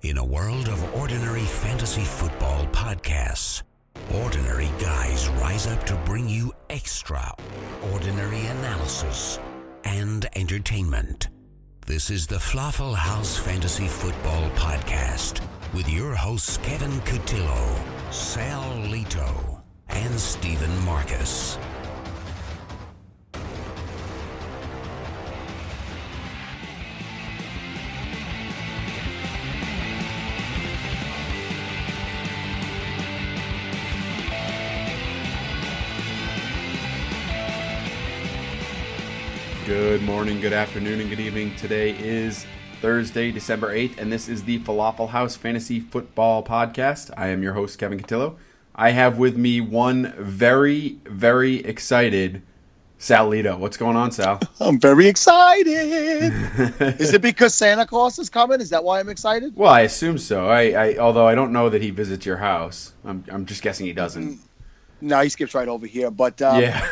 In a world of ordinary fantasy football podcasts, ordinary guys rise up to bring you extraordinary analysis and entertainment. This is the FLAFFL House Fantasy Football Podcast with your hosts Kevin Cotillo, Sal Lito, and Stephen Marcus. Good morning, good afternoon, and good evening. Today is Thursday, December 8th, and this is the FLAFFL House Fantasy Football Podcast. I am your host, Kevin Cotillo. I have with me one very, very excited Sal Lito. What's going on, Sal? I'm very excited. Is it because Santa Claus is coming? Is that why I'm excited? Well, I assume so. Although I don't know that he visits your house. I'm just guessing he doesn't. No, he skips right over here. But yeah.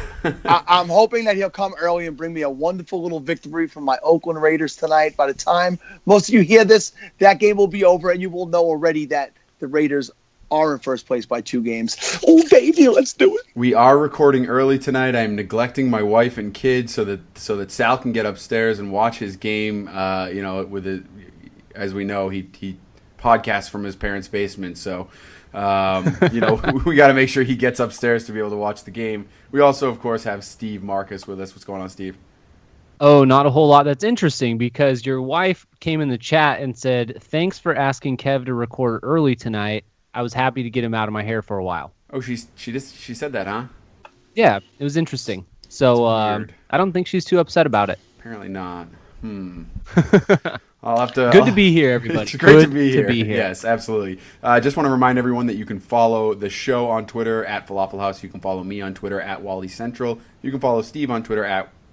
I'm hoping that he'll come early and bring me a wonderful little victory from my Oakland Raiders tonight. By the time most of you hear this, that game will be over, and you will know already that the Raiders are in first place by 2 games. Oh, baby, let's do it. We are recording early tonight. I'm neglecting my wife and kids so that Sal can get upstairs and watch his game. As we know, he podcasts from his parents' basement, so. We got to make sure he gets upstairs to be able to watch the game. We also, of course, have Steve Marcus with us. What's going on, Steve? Oh, not a whole lot. That's interesting because your wife came in the chat and said, "Thanks for asking Kev to record early tonight. I was happy to get him out of my hair for a while." Oh, she said that, huh? Yeah, it was interesting. So I don't think she's too upset about it. Apparently not. I'll have to. Good to be here, everybody. It's great to be here. Yes, absolutely. I just want to remind everyone that you can follow the show on Twitter at Falafel House. You can follow me on Twitter at Wally Central. You can follow Steve on Twitter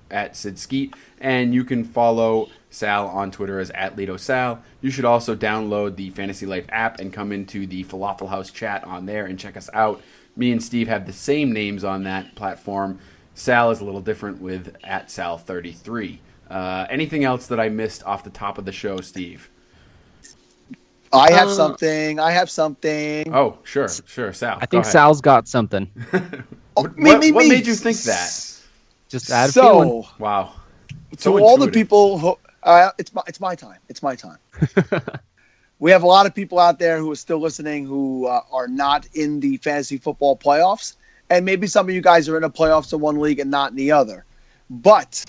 at Sid Skeet, and you can follow Sal on Twitter as at Lito Sal. You should also download the Fantasy Life app and come into the Falafel House chat on there and check us out. Me and Steve have the same names on that platform. Sal is a little different with at Sal33. Anything else that I missed off the top of the show, Steve? I have something. Oh, sure, Sal. I think Sal's got something. What made you think that? Just add a feeling. Wow. So all the people who it's my time. It's my time. We have a lot of people out there who are still listening who are not in the fantasy football playoffs, and maybe some of you guys are in the playoffs in one league and not in the other. But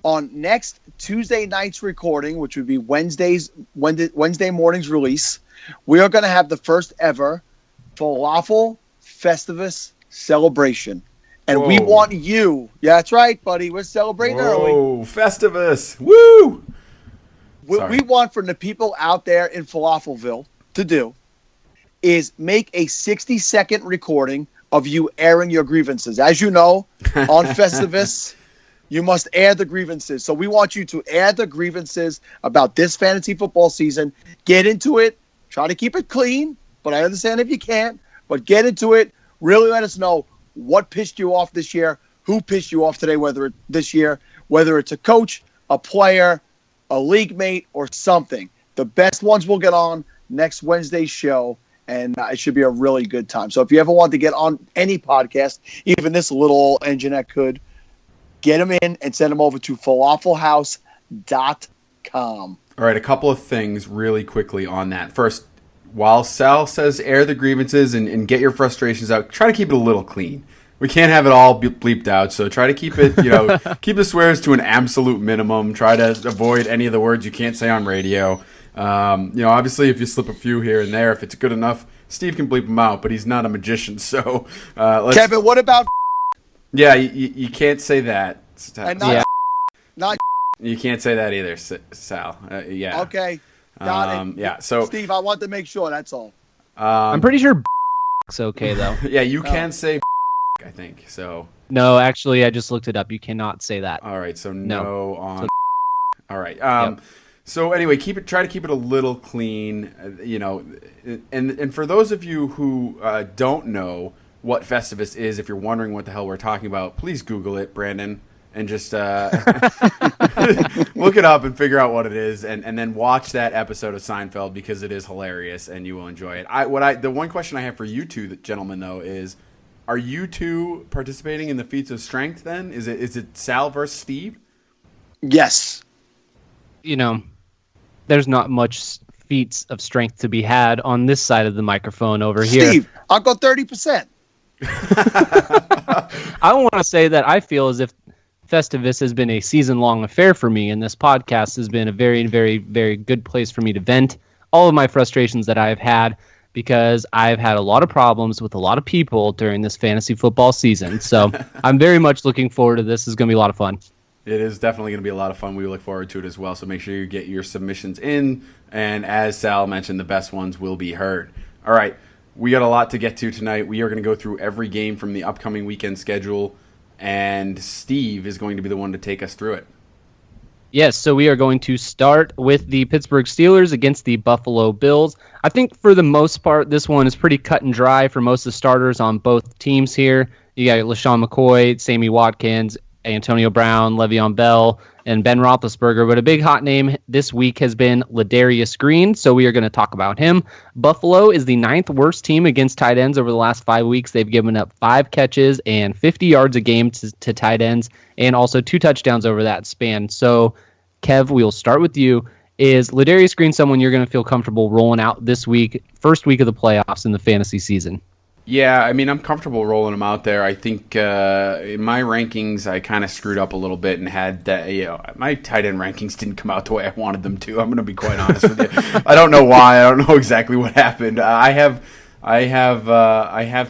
on next Tuesday night's recording, which would be Wednesday morning's release, we are going to have the first ever FLAFFL Festivus celebration. And we want you. Yeah, that's right, buddy. We're celebrating early. Oh, Festivus. Woo! What we want from the people out there in Falaffelville to do is make a 60-second recording of you airing your grievances. As you know, on Festivus, you must air the grievances. So we want you to air the grievances about this fantasy football season. Get into it. Try to keep it clean, but I understand if you can't. But get into it. Really let us know what pissed you off this year, who pissed you off today, whether it's a coach, a player, a league mate, or something. The best ones will get on next Wednesday's show, and it should be a really good time. So if you ever want to get on any podcast, even this little engine that could, get them in and send them over to falafelhouse.com. All right, a couple of things really quickly on that. First, while Sal says air the grievances and get your frustrations out, try to keep it a little clean. We can't have it all bleeped out, so try to keep it, keep the swears to an absolute minimum. Try to avoid any of the words you can't say on radio. Obviously, if you slip a few here and there, if it's good enough, Steve can bleep them out, but he's not a magician, so Kevin, what about... Yeah, you can't say that. Not you can't say that either, Sal. Yeah. Okay. Got it. Yeah. So Steve, I want to make sure. That's all. I'm pretty sure it's okay though. Yeah, you can say I think so. No, actually, I just looked it up. You cannot say that. All right. So no on. All right. Yep. So anyway, try to keep it a little clean. And for those of you who don't know what Festivus is, if you're wondering what the hell we're talking about, please Google it, Brandon. and just look it up and figure out what it is, and then watch that episode of Seinfeld because it is hilarious and you will enjoy it. The one question I have for you two gentlemen though is, are you two participating in the feats of strength then? Is it Sal versus Steve? Yes. There's not much feats of strength to be had on this side of the microphone over here. Steve, I'll go 30%. I want to say that I feel as if Festivus has been a season-long affair for me, and this podcast has been a very, very, very good place for me to vent all of my frustrations that I've had, because I've had a lot of problems with a lot of people during this fantasy football season. So I'm very much looking forward to this. This is going to be a lot of fun. It is definitely going to be a lot of fun. We look forward to it as well. So make sure you get your submissions in. And as Sal mentioned, the best ones will be heard. All right. We got a lot to get to tonight. We are going to go through every game from the upcoming weekend schedule. And Steve is going to be the one to take us through it. Yes, so we are going to start with the Pittsburgh Steelers against the Buffalo Bills. I think for the most part, this one is pretty cut and dry for most of the starters on both teams here. You got LeSean McCoy, Sammy Watkins, Antonio Brown, Le'Veon Bell, and Ben Roethlisberger. But a big hot name this week has been Ladarius Green, so we are going to talk about him. Buffalo is the 9th worst team against tight ends over the last 5 weeks. They've given up 5 catches and 50 yards a game to tight ends, and also 2 touchdowns over that span. So, Kev, we'll start with you. Is Ladarius Green someone you're going to feel comfortable rolling out this week, first week of the playoffs in the fantasy season? Yeah, I mean, I'm comfortable rolling him out there. I think in my rankings, I kind of screwed up a little bit and had that. My tight end rankings didn't come out the way I wanted them to. I'm going to be quite honest with you. I don't know why. I don't know exactly what happened. I have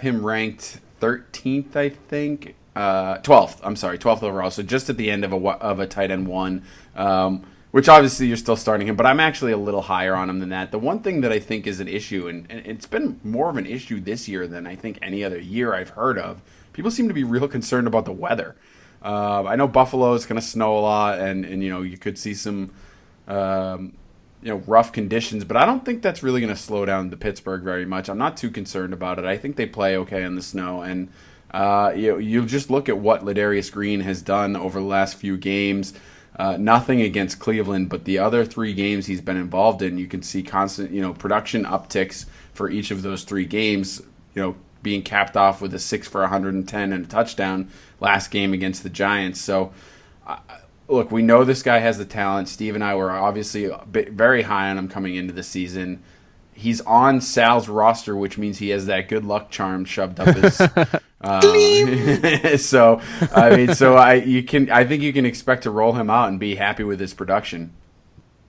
him ranked 13th, I think. 12th. I'm sorry, 12th overall. So just at the end of a tight end one. Which obviously you're still starting him, but I'm actually a little higher on him than that. The one thing that I think is an issue, and it's been more of an issue this year than I think any other year I've heard of, people seem to be real concerned about the weather. I know Buffalo is going to snow a lot, and you could see some rough conditions, but I don't think that's really going to slow down the Pittsburgh very much. I'm not too concerned about it. I think they play okay in the snow, and you just look at what Ladarius Green has done over the last few games. Nothing against Cleveland, but the other 3 games he's been involved in, you can see constant, production upticks for each of those 3 games, being capped off with a 6 for 110 and a touchdown last game against the Giants. So, look, we know this guy has the talent. Steve and I were obviously very high on him coming into the season. He's on Sal's roster, which means he has that good luck charm shoved up his. I think you can expect to roll him out and be happy with his production.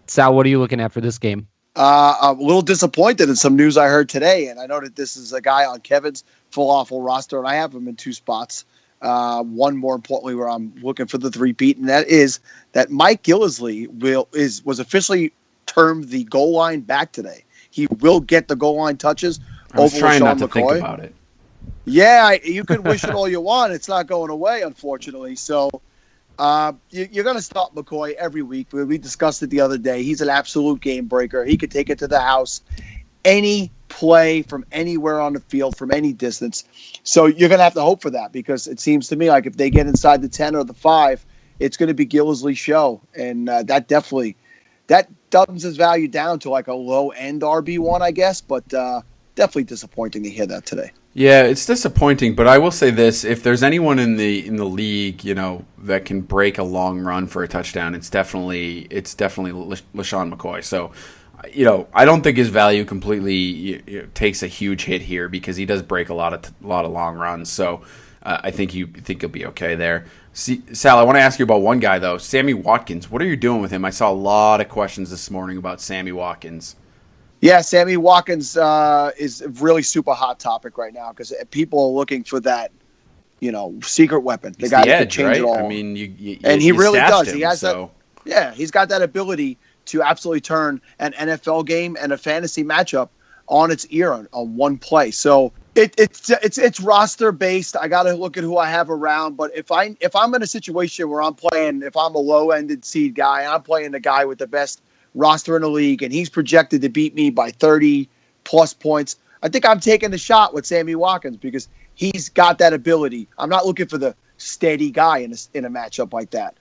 Sal, what are you looking at for this game? A little disappointed in some news I heard today, and I know that this is a guy on Kevin's FLAFFL roster, and I have him in 2 spots. One more importantly, where I'm looking for the 3-peat, and that is that Mike Gillislee was officially termed the goal line back today. He will get the goal line touches. I was trying not to McCoy. think about it. Yeah, you can wish it all you want. It's not going away, unfortunately. So you're going to start McCoy every week. We discussed it the other day. He's an absolute game breaker. He could take it to the house. Any play from anywhere on the field, from any distance. So you're going to have to hope for that, because it seems to me like if they get inside the 10 or the 5, it's going to be Gillislee's show. And that dumbs his value down to like a low-end RB1, I guess. But definitely disappointing to hear that today. Yeah, it's disappointing, but I will say this: if there's anyone in the league, that can break a long run for a touchdown, it's definitely LeSean McCoy. So, I don't think his value completely takes a huge hit here, because he does break a lot of long runs. So, I think he'll be okay there. Sal, I want to ask you about one guy though, Sammy Watkins. What are you doing with him? I saw a lot of questions this morning about Sammy Watkins. Yeah, Sammy Watkins is a really super hot topic right now, because people are looking for that, secret weapon. The guy that can change it all. I mean, he really does. He has that. Yeah, he's got that ability to absolutely turn an NFL game and a fantasy matchup on its ear on one play. So it's roster based. I got to look at who I have around. But if I'm in a situation where if I'm a low ended seed guy, I'm playing the guy with the best roster in the league, and he's projected to beat me by 30 plus points, I think I'm taking the shot with Sammy Watkins, because he's got that ability. I'm not looking for the steady guy in a matchup like that.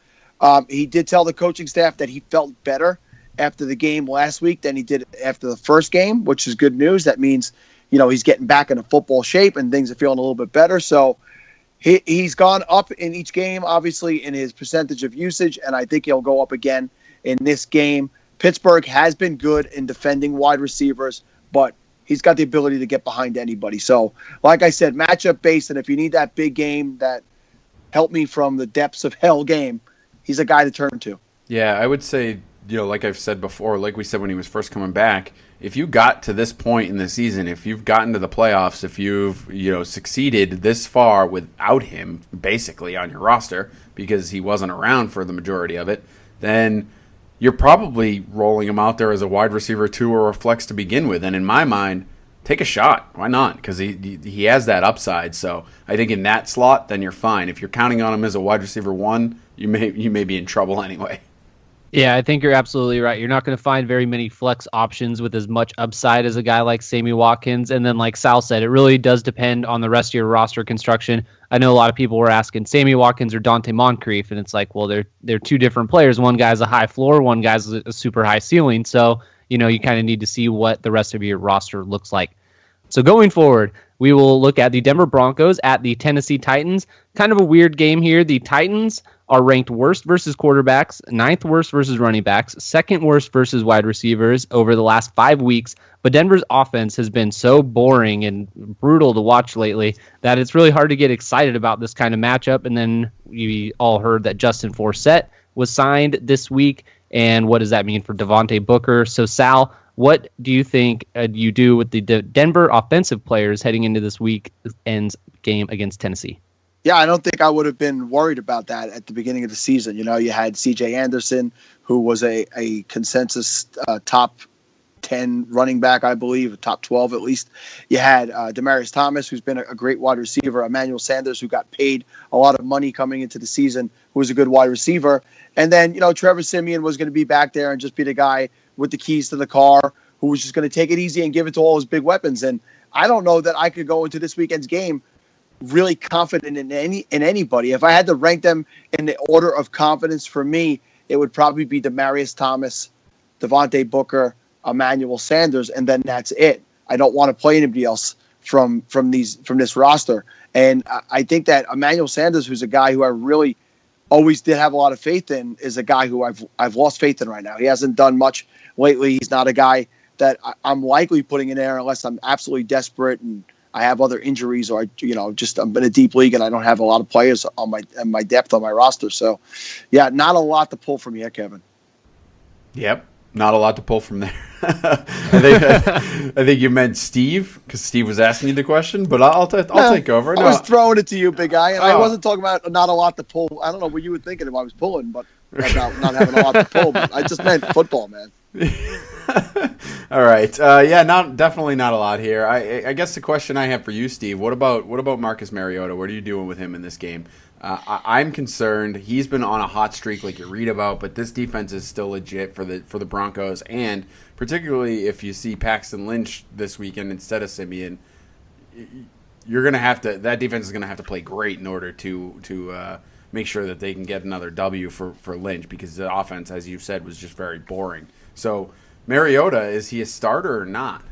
He did tell the coaching staff that he felt better after the game last week than he did after the first game, which is good news. That means, he's getting back into football shape and things are feeling a little bit better. So he's gone up in each game, obviously, in his percentage of usage, and I think he'll go up again in this game. Pittsburgh has been good in defending wide receivers, but he's got the ability to get behind anybody. So, like I said, matchup based, and if you need that big game, that help me from the depths of hell game, he's a guy to turn to. Yeah, I would say, like I've said before, like we said when he was first coming back, if you got to this point in the season, if you've gotten to the playoffs, if you've, succeeded this far without him basically on your roster because he wasn't around for the majority of it, then you're probably rolling him out there as a wide receiver 2 or a flex to begin with. And in my mind, take a shot. Why not? Because he has that upside. So I think in that slot, then you're fine. If you're counting on him as a wide receiver 1, you may be in trouble anyway. Yeah, I think you're absolutely right. You're not going to find very many flex options with as much upside as a guy like Sammy Watkins. And then like Sal said, it really does depend on the rest of your roster construction. I know a lot of people were asking Sammy Watkins or Dante Moncrief, and it's like, well, they're two different players. One guy's a high floor, one guy's a super high ceiling. So, you kind of need to see what the rest of your roster looks like. So going forward, we will look at the Denver Broncos at the Tennessee Titans. Kind of a weird game here. The Titans are ranked worst versus quarterbacks, 9th worst versus running backs, 2nd worst versus wide receivers over the last 5 weeks. But Denver's offense has been so boring and brutal to watch lately that it's really hard to get excited about this kind of matchup. And then we all heard that Justin Forsett was signed this week. And what does that mean for Devontae Booker? So, Sal, what do you think you do with the Denver offensive players heading into this weekend's game against Tennessee? Yeah, I don't think I would have been worried about that at the beginning of the season. You had C.J. Anderson, who was a consensus top 10 running back, I believe, top 12 at least. You had Demaryius Thomas, who's been a great wide receiver, Emmanuel Sanders, who got paid a lot of money coming into the season, who was a good wide receiver. And then, Trevor Siemian was going to be back there and just be the guy with the keys to the car who was just going to take it easy and give it to all his big weapons. And I don't know that I could go into this weekend's game really confident in anybody. If I had to rank them in the order of confidence for me, it would probably be Demaryius Thomas, Devontae Booker, Emmanuel Sanders, and then that's it. I don't want to play anybody else from this roster. And I think that Emmanuel Sanders, who's a guy who I really always did have a lot of faith in, is a guy who I've lost faith in right now. He hasn't done much lately. He's not a guy that I'm likely putting in there unless I'm absolutely desperate and I have other injuries, or I'm in a deep league and I don't have a lot of players on my depth on my roster. So, yeah, not a lot to pull from here, Kevin. Yep, not a lot to pull from there. I think you meant Steve, because Steve was asking you the question, but I'll take over. No, I was throwing it to you, big guy, and I wasn't talking about not a lot to pull. I don't know what you were thinking if I was pulling, but about not having a lot to pull. But I just meant football, man. All right. Definitely not a lot here. I guess the question I have for you, Steve, what about Marcus Mariota? What are you doing with him in this game? I'm concerned. He's been on a hot streak like you read about, but this defense is still legit for the Broncos, and particularly if you see Paxton Lynch this weekend instead of Simeon, you're going to have to. That defense is going to have to play great in order to make sure that they can get another W for Lynch, because the offense, as you said, was just very boring. So Mariota, is he a starter or not?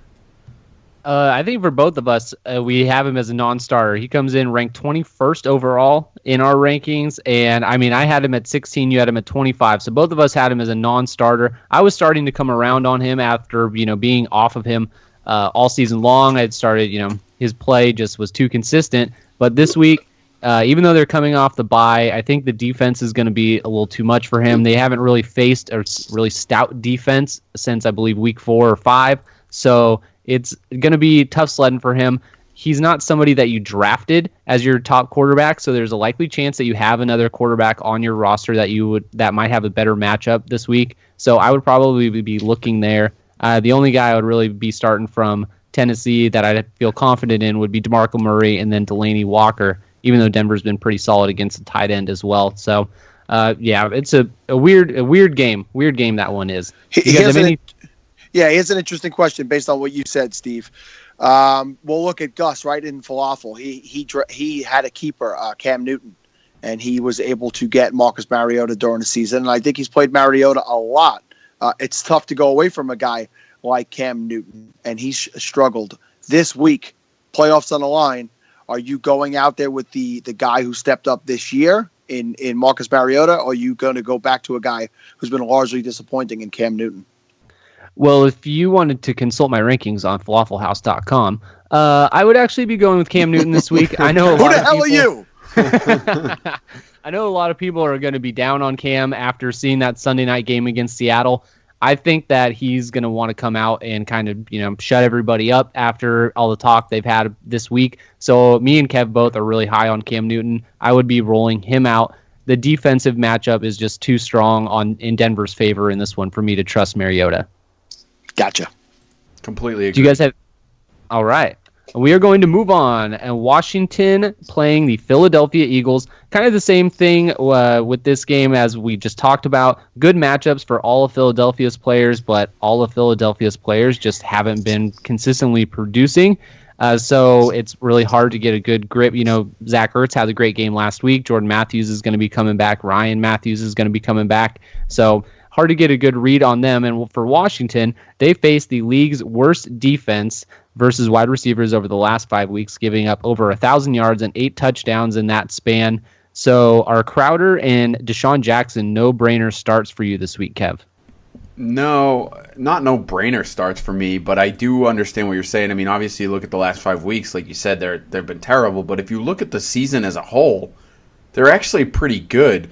I think for both of us, we have him as a non-starter. He comes in ranked 21st overall in our rankings, and I had him at 16, you had him at 25, so both of us had him as a non-starter. I was starting to come around on him after being off of him all season long. I'd started, his play just was too consistent, but this week, even though they're coming off the bye, I think the defense is going to be a little too much for him. They haven't really faced a really stout defense since, I believe, week 4 or 5, so it's going to be tough sledding for him. He's not somebody that you drafted as your top quarterback, so there's a likely chance that you have another quarterback on your roster that might have a better matchup this week. So I would probably be looking there. The only guy I would really be starting from Tennessee that I feel confident in would be DeMarco Murray and then Delaney Walker, even though Denver's been pretty solid against the tight end as well. So, it's a weird game. Weird game that one is. Yeah, here's an interesting question based on what you said, Steve. We'll look at Gus right in FLAFFL. He had a keeper, Cam Newton, and he was able to get Marcus Mariota during the season. And I think he's played Mariota a lot. It's tough to go away from a guy like Cam Newton, and he's struggled. This week, playoffs on the line, are you going out there with the guy who stepped up this year in Marcus Mariota, or are you going to go back to a guy who's been largely disappointing in Cam Newton? Well, if you wanted to consult my rankings on falafelhouse.com, I would actually be going with Cam Newton this week. I know Who the hell are you? I know a lot of people are going to be down on Cam after seeing that Sunday night game against Seattle. I think that he's going to want to come out and kind of, shut everybody up after all the talk they've had this week. So me and Kev both are really high on Cam Newton. I would be rolling him out. The defensive matchup is just too strong in Denver's favor in this one for me to trust Mariota. Gotcha. Completely agree. Do you guys have... All right. We are going to move on. And Washington playing the Philadelphia Eagles. Kind of the same thing with this game as we just talked about. Good matchups for all of Philadelphia's players, but all of Philadelphia's players just haven't been consistently producing. So it's really hard to get a good grip. Zach Ertz had a great game last week. Jordan Matthews is going to be coming back. Ryan Matthews is going to be coming back. So hard to get a good read on them. And for Washington, they faced the league's worst defense versus wide receivers over the last 5 weeks, giving up over 1,000 yards and 8 touchdowns in that span. So are Crowder and Deshaun Jackson no-brainer starts for you this week, Kev? No, not no-brainer starts for me, but I do understand what you're saying. I mean, obviously, you look at the last 5 weeks, like you said, they've been terrible. But if you look at the season as a whole, they're actually pretty good.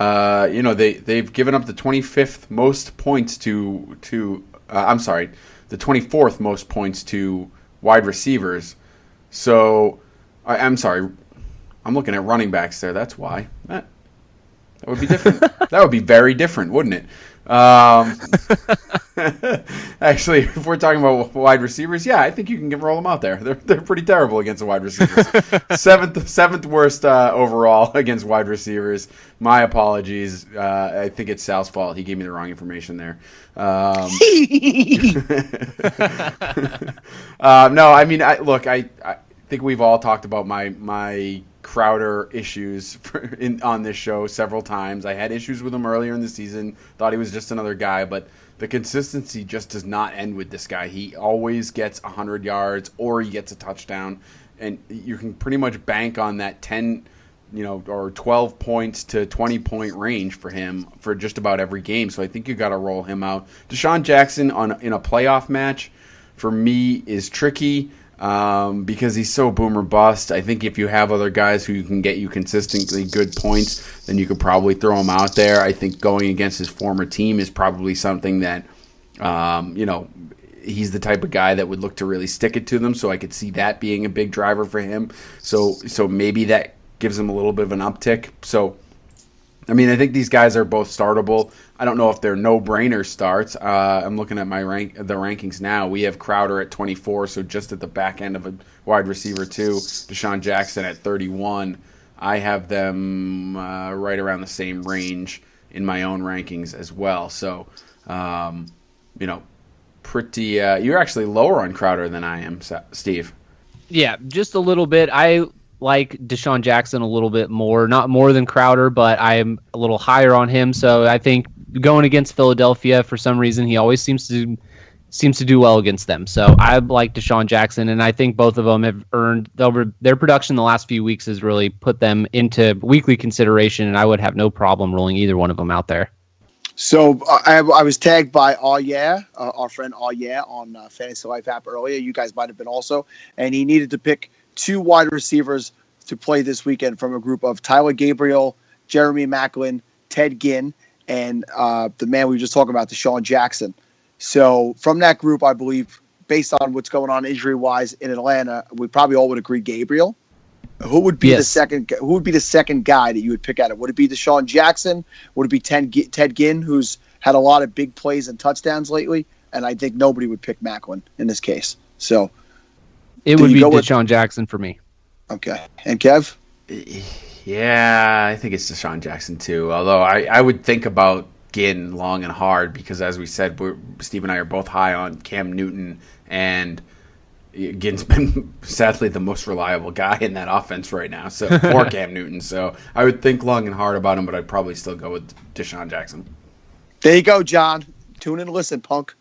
They've given up the 25th most points the 24th most points to wide receivers. So, I'm sorry, I'm looking at running backs there. That's why. That would be different. That would be very different, wouldn't it? Actually, if we're talking about wide receivers, yeah, I think you can roll them out there. They're pretty terrible against the wide receivers. Seventh worst overall against wide receivers. My apologies. I think it's Sal's fault. He gave me the wrong information there. No, I mean, I think we've all talked about my Crowder issues on this show several times. I had issues with him earlier in the season. Thought he was just another guy, but the consistency just does not end with this guy. He always gets 100 yards or he gets a touchdown, and you can pretty much bank on that 10, or 12 points to 20 point range for him for just about every game. So I think you got to roll him out. Deshaun Jackson in a playoff match for me is tricky. Because he's so boom or bust. I think if you have other guys who can get you consistently good points, then you could probably throw him out there. I think going against his former team is probably something that, he's the type of guy that would look to really stick it to them. So I could see that being a big driver for him. So maybe that gives him a little bit of an uptick. So, I mean, I think these guys are both startable. I don't know if they're no-brainer starts. I'm looking at the rankings now. We have Crowder at 24, so just at the back end of a wide receiver too. Deshaun Jackson at 31. I have them right around the same range in my own rankings as well. So, pretty. You're actually lower on Crowder than I am, Steve. Yeah, just a little bit. I like Deshaun Jackson a little bit more, not more than Crowder, but I'm a little higher on him. So I think going against Philadelphia, for some reason, he always seems to do well against them. So I like Deshaun Jackson, and I think both of them have earned their production the last few weeks has really put them into weekly consideration, and I would have no problem rolling either one of them out there. So I was tagged by our friend on Fantasy Life app earlier. You guys might have been also, and he needed to pick 2 wide receivers to play this weekend from a group of Tyler Gabriel, Jeremy Maclin, Ted Ginn, and the man we were just talking about, Deshaun Jackson. So from that group, I believe, based on what's going on injury-wise in Atlanta, we probably all would agree Gabriel. Who would be the second? Who would be the second guy that you would pick at it? Would it be Deshaun Jackson? Would it be Ted Ginn, who's had a lot of big plays and touchdowns lately? And I think nobody would pick Maclin in this case. So it would be Deshaun Jackson for me. Okay. And Kev? Yeah, I think it's Deshaun Jackson too. Although I would think about Ginn long and hard because, as we said, Steve and I are both high on Cam Newton. And again's been sadly the most reliable guy in that offense right now. So for Cam Newton, so I would think long and hard about him, but I'd probably still go with Deshaun Jackson. There you go, John. Tune in and listen, punk.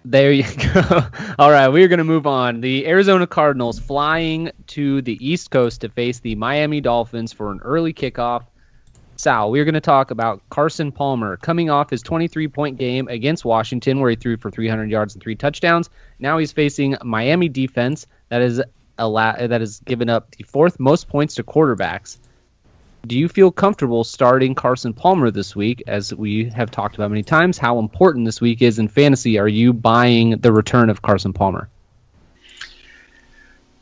There you go. All right, we're going to move on. The Arizona Cardinals flying to the East Coast to face the Miami Dolphins for an early kickoff. Sal, we're going to talk about Carson Palmer coming off his 23-point game against Washington where he threw for 300 yards and 3 touchdowns. Now he's facing Miami defense that has given up the 4th most points to quarterbacks. Do you feel comfortable starting Carson Palmer this week? As we have talked about many times, how important this week is in fantasy. Are you buying the return of Carson Palmer?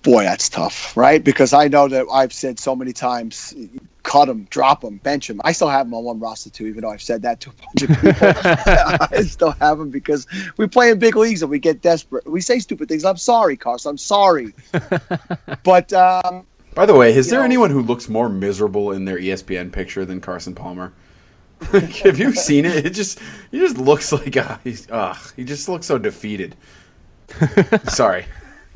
Boy, that's tough, right? Because I know that I've said so many times, cut him, drop him, bench him. I still have him on one roster too, even though I've said that to a bunch of people. I still have him because we play in big leagues and we get desperate. We say stupid things. I'm sorry, Carson. I'm sorry. But by the way, is there anyone who looks more miserable in their ESPN picture than Carson Palmer? Have you seen it? He just looks like he just looks so defeated. Sorry,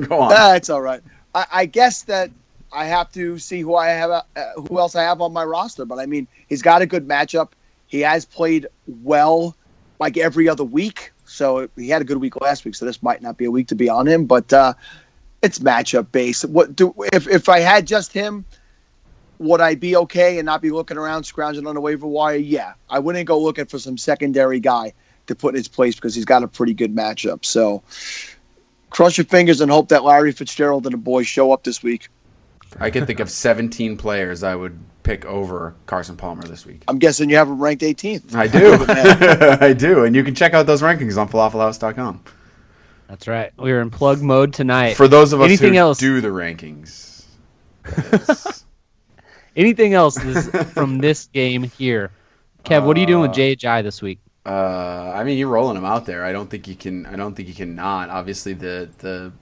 go on. That's all right. I guess that I have to see who else I have on my roster. But I mean, he's got a good matchup. He has played well, like every other week. So he had a good week last week. So this might not be a week to be on him, but. It's matchup based. If I had just him, would I be okay and not be looking around scrounging on the waiver wire? Yeah, I wouldn't go looking for some secondary guy to put in his place because he's got a pretty good matchup. So cross your fingers and hope that Larry Fitzgerald and the boys show up this week. I can think of 17 players I would pick over Carson Palmer this week. I'm guessing you have him ranked 18th. I do. I do. And you can check out those rankings on FLAFFLhouse.com. That's right. We are in plug mode tonight. For those of us who do the rankings. Anything else from this game here? Kev, what are you doing with J.J. this week? I mean, you're rolling him out there. I don't think you can not. Obviously, the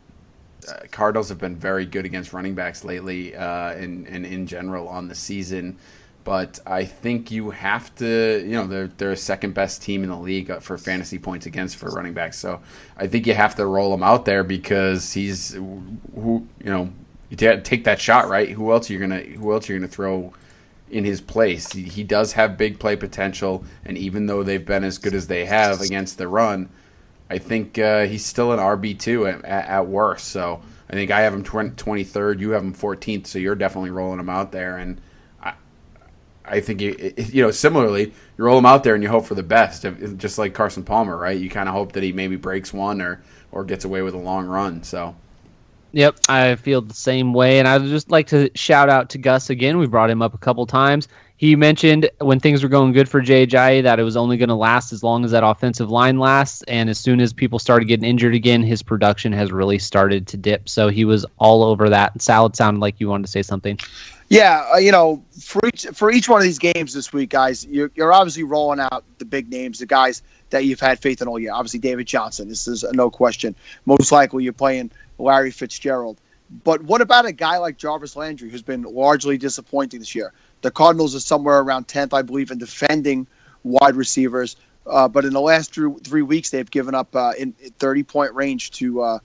Cardinals have been very good against running backs lately, and in general on the season. But I think you have to, they're a second best team in the league for fantasy points against for running backs. So I think you have to roll him out there because he's you take that shot, right? Who else are you gonna throw in his place? He does have big play potential, and even though they've been as good as they have against the run, I think he's still an RB2 at worst. So I think I have him 23rd, you have him 14th, so you're definitely rolling him out there. And I think, similarly, you roll him out there and you hope for the best, just like Carson Palmer, right? You kind of hope that he maybe breaks one or gets away with a long run. So, yep, I feel the same way. And I'd just like to shout out to Gus again. We brought him up a couple times. He mentioned when things were going good for J.J. that it was only going to last as long as that offensive line lasts. And as soon as people started getting injured again, his production has really started to dip. So he was all over that. Sal, it sounded like you wanted to say something. Yeah, for each one of these games this week, guys, you're obviously rolling out the big names, the guys that you've had faith in all year. Obviously, David Johnson, this is no question. Most likely you're playing Larry Fitzgerald. But what about a guy like Jarvis Landry, who's been largely disappointing this year? The Cardinals are somewhere around 10th, I believe, in defending wide receivers. But in the last 3 weeks, they've given up in 30-point range to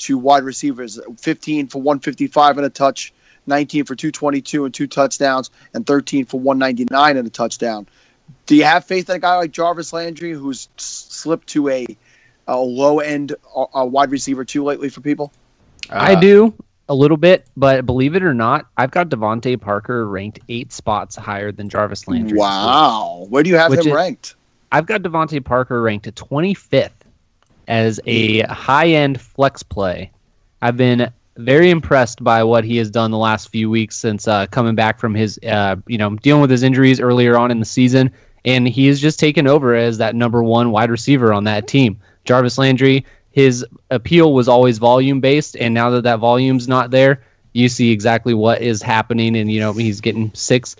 wide receivers, 15 for 155 and a touch, 19 for 222 and 2 touchdowns, and 13 for 199 and a touchdown. Do you have faith in a guy like Jarvis Landry, who's slipped to a low-end wide receiver 2 lately for people? I do a little bit, but believe it or not, I've got Devontae Parker ranked 8 spots higher than Jarvis Landry. Wow. Where do you have him ranked? I've got Devontae Parker ranked at 25th as a high-end flex play. I've been very impressed by what he has done the last few weeks since coming back from his, dealing with his injuries earlier on in the season. And he has just taken over as that number 1 wide receiver on that team. Jarvis Landry, his appeal was always volume-based, and now that volume's not there, you see exactly what is happening. And, he's getting six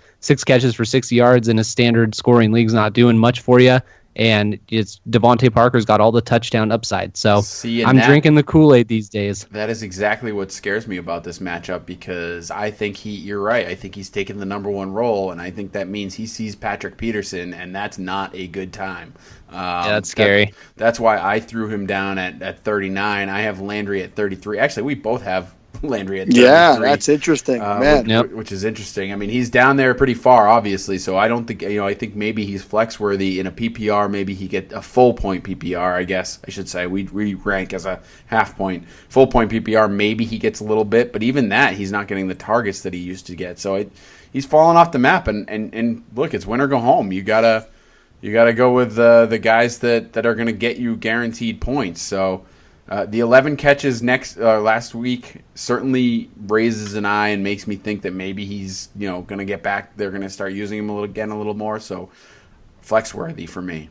catches for 60 yards in a standard scoring league's not doing much for you. and it's Devontae Parker's got all the touchdown upside. So I'm drinking the Kool-Aid these days. That is exactly what scares me about this matchup, because I think you're right. I think he's taking the number one role, and I think that means he sees Patrick Peterson, and that's not a good time. Yeah, that's scary. That's why I threw him down at 39. I have Landry at 33. Actually, we both have Landry at 33. Yeah, that's interesting, man. Which is interesting. I mean, he's down there pretty far, obviously, so I don't think, I think maybe he's flex-worthy in a PPR. Maybe he get a full-point PPR, I guess I should say. We rank as a half-point. Full-point PPR, maybe he gets a little bit, but even that, he's not getting the targets that he used to get. So he's fallen off the map, and look, it's win or go home. You gotta go with the guys that are going to get you guaranteed points. So the 11 catches last week certainly raises an eye and makes me think that maybe he's going to get back. They're going to start using him a little more. So flex worthy for me.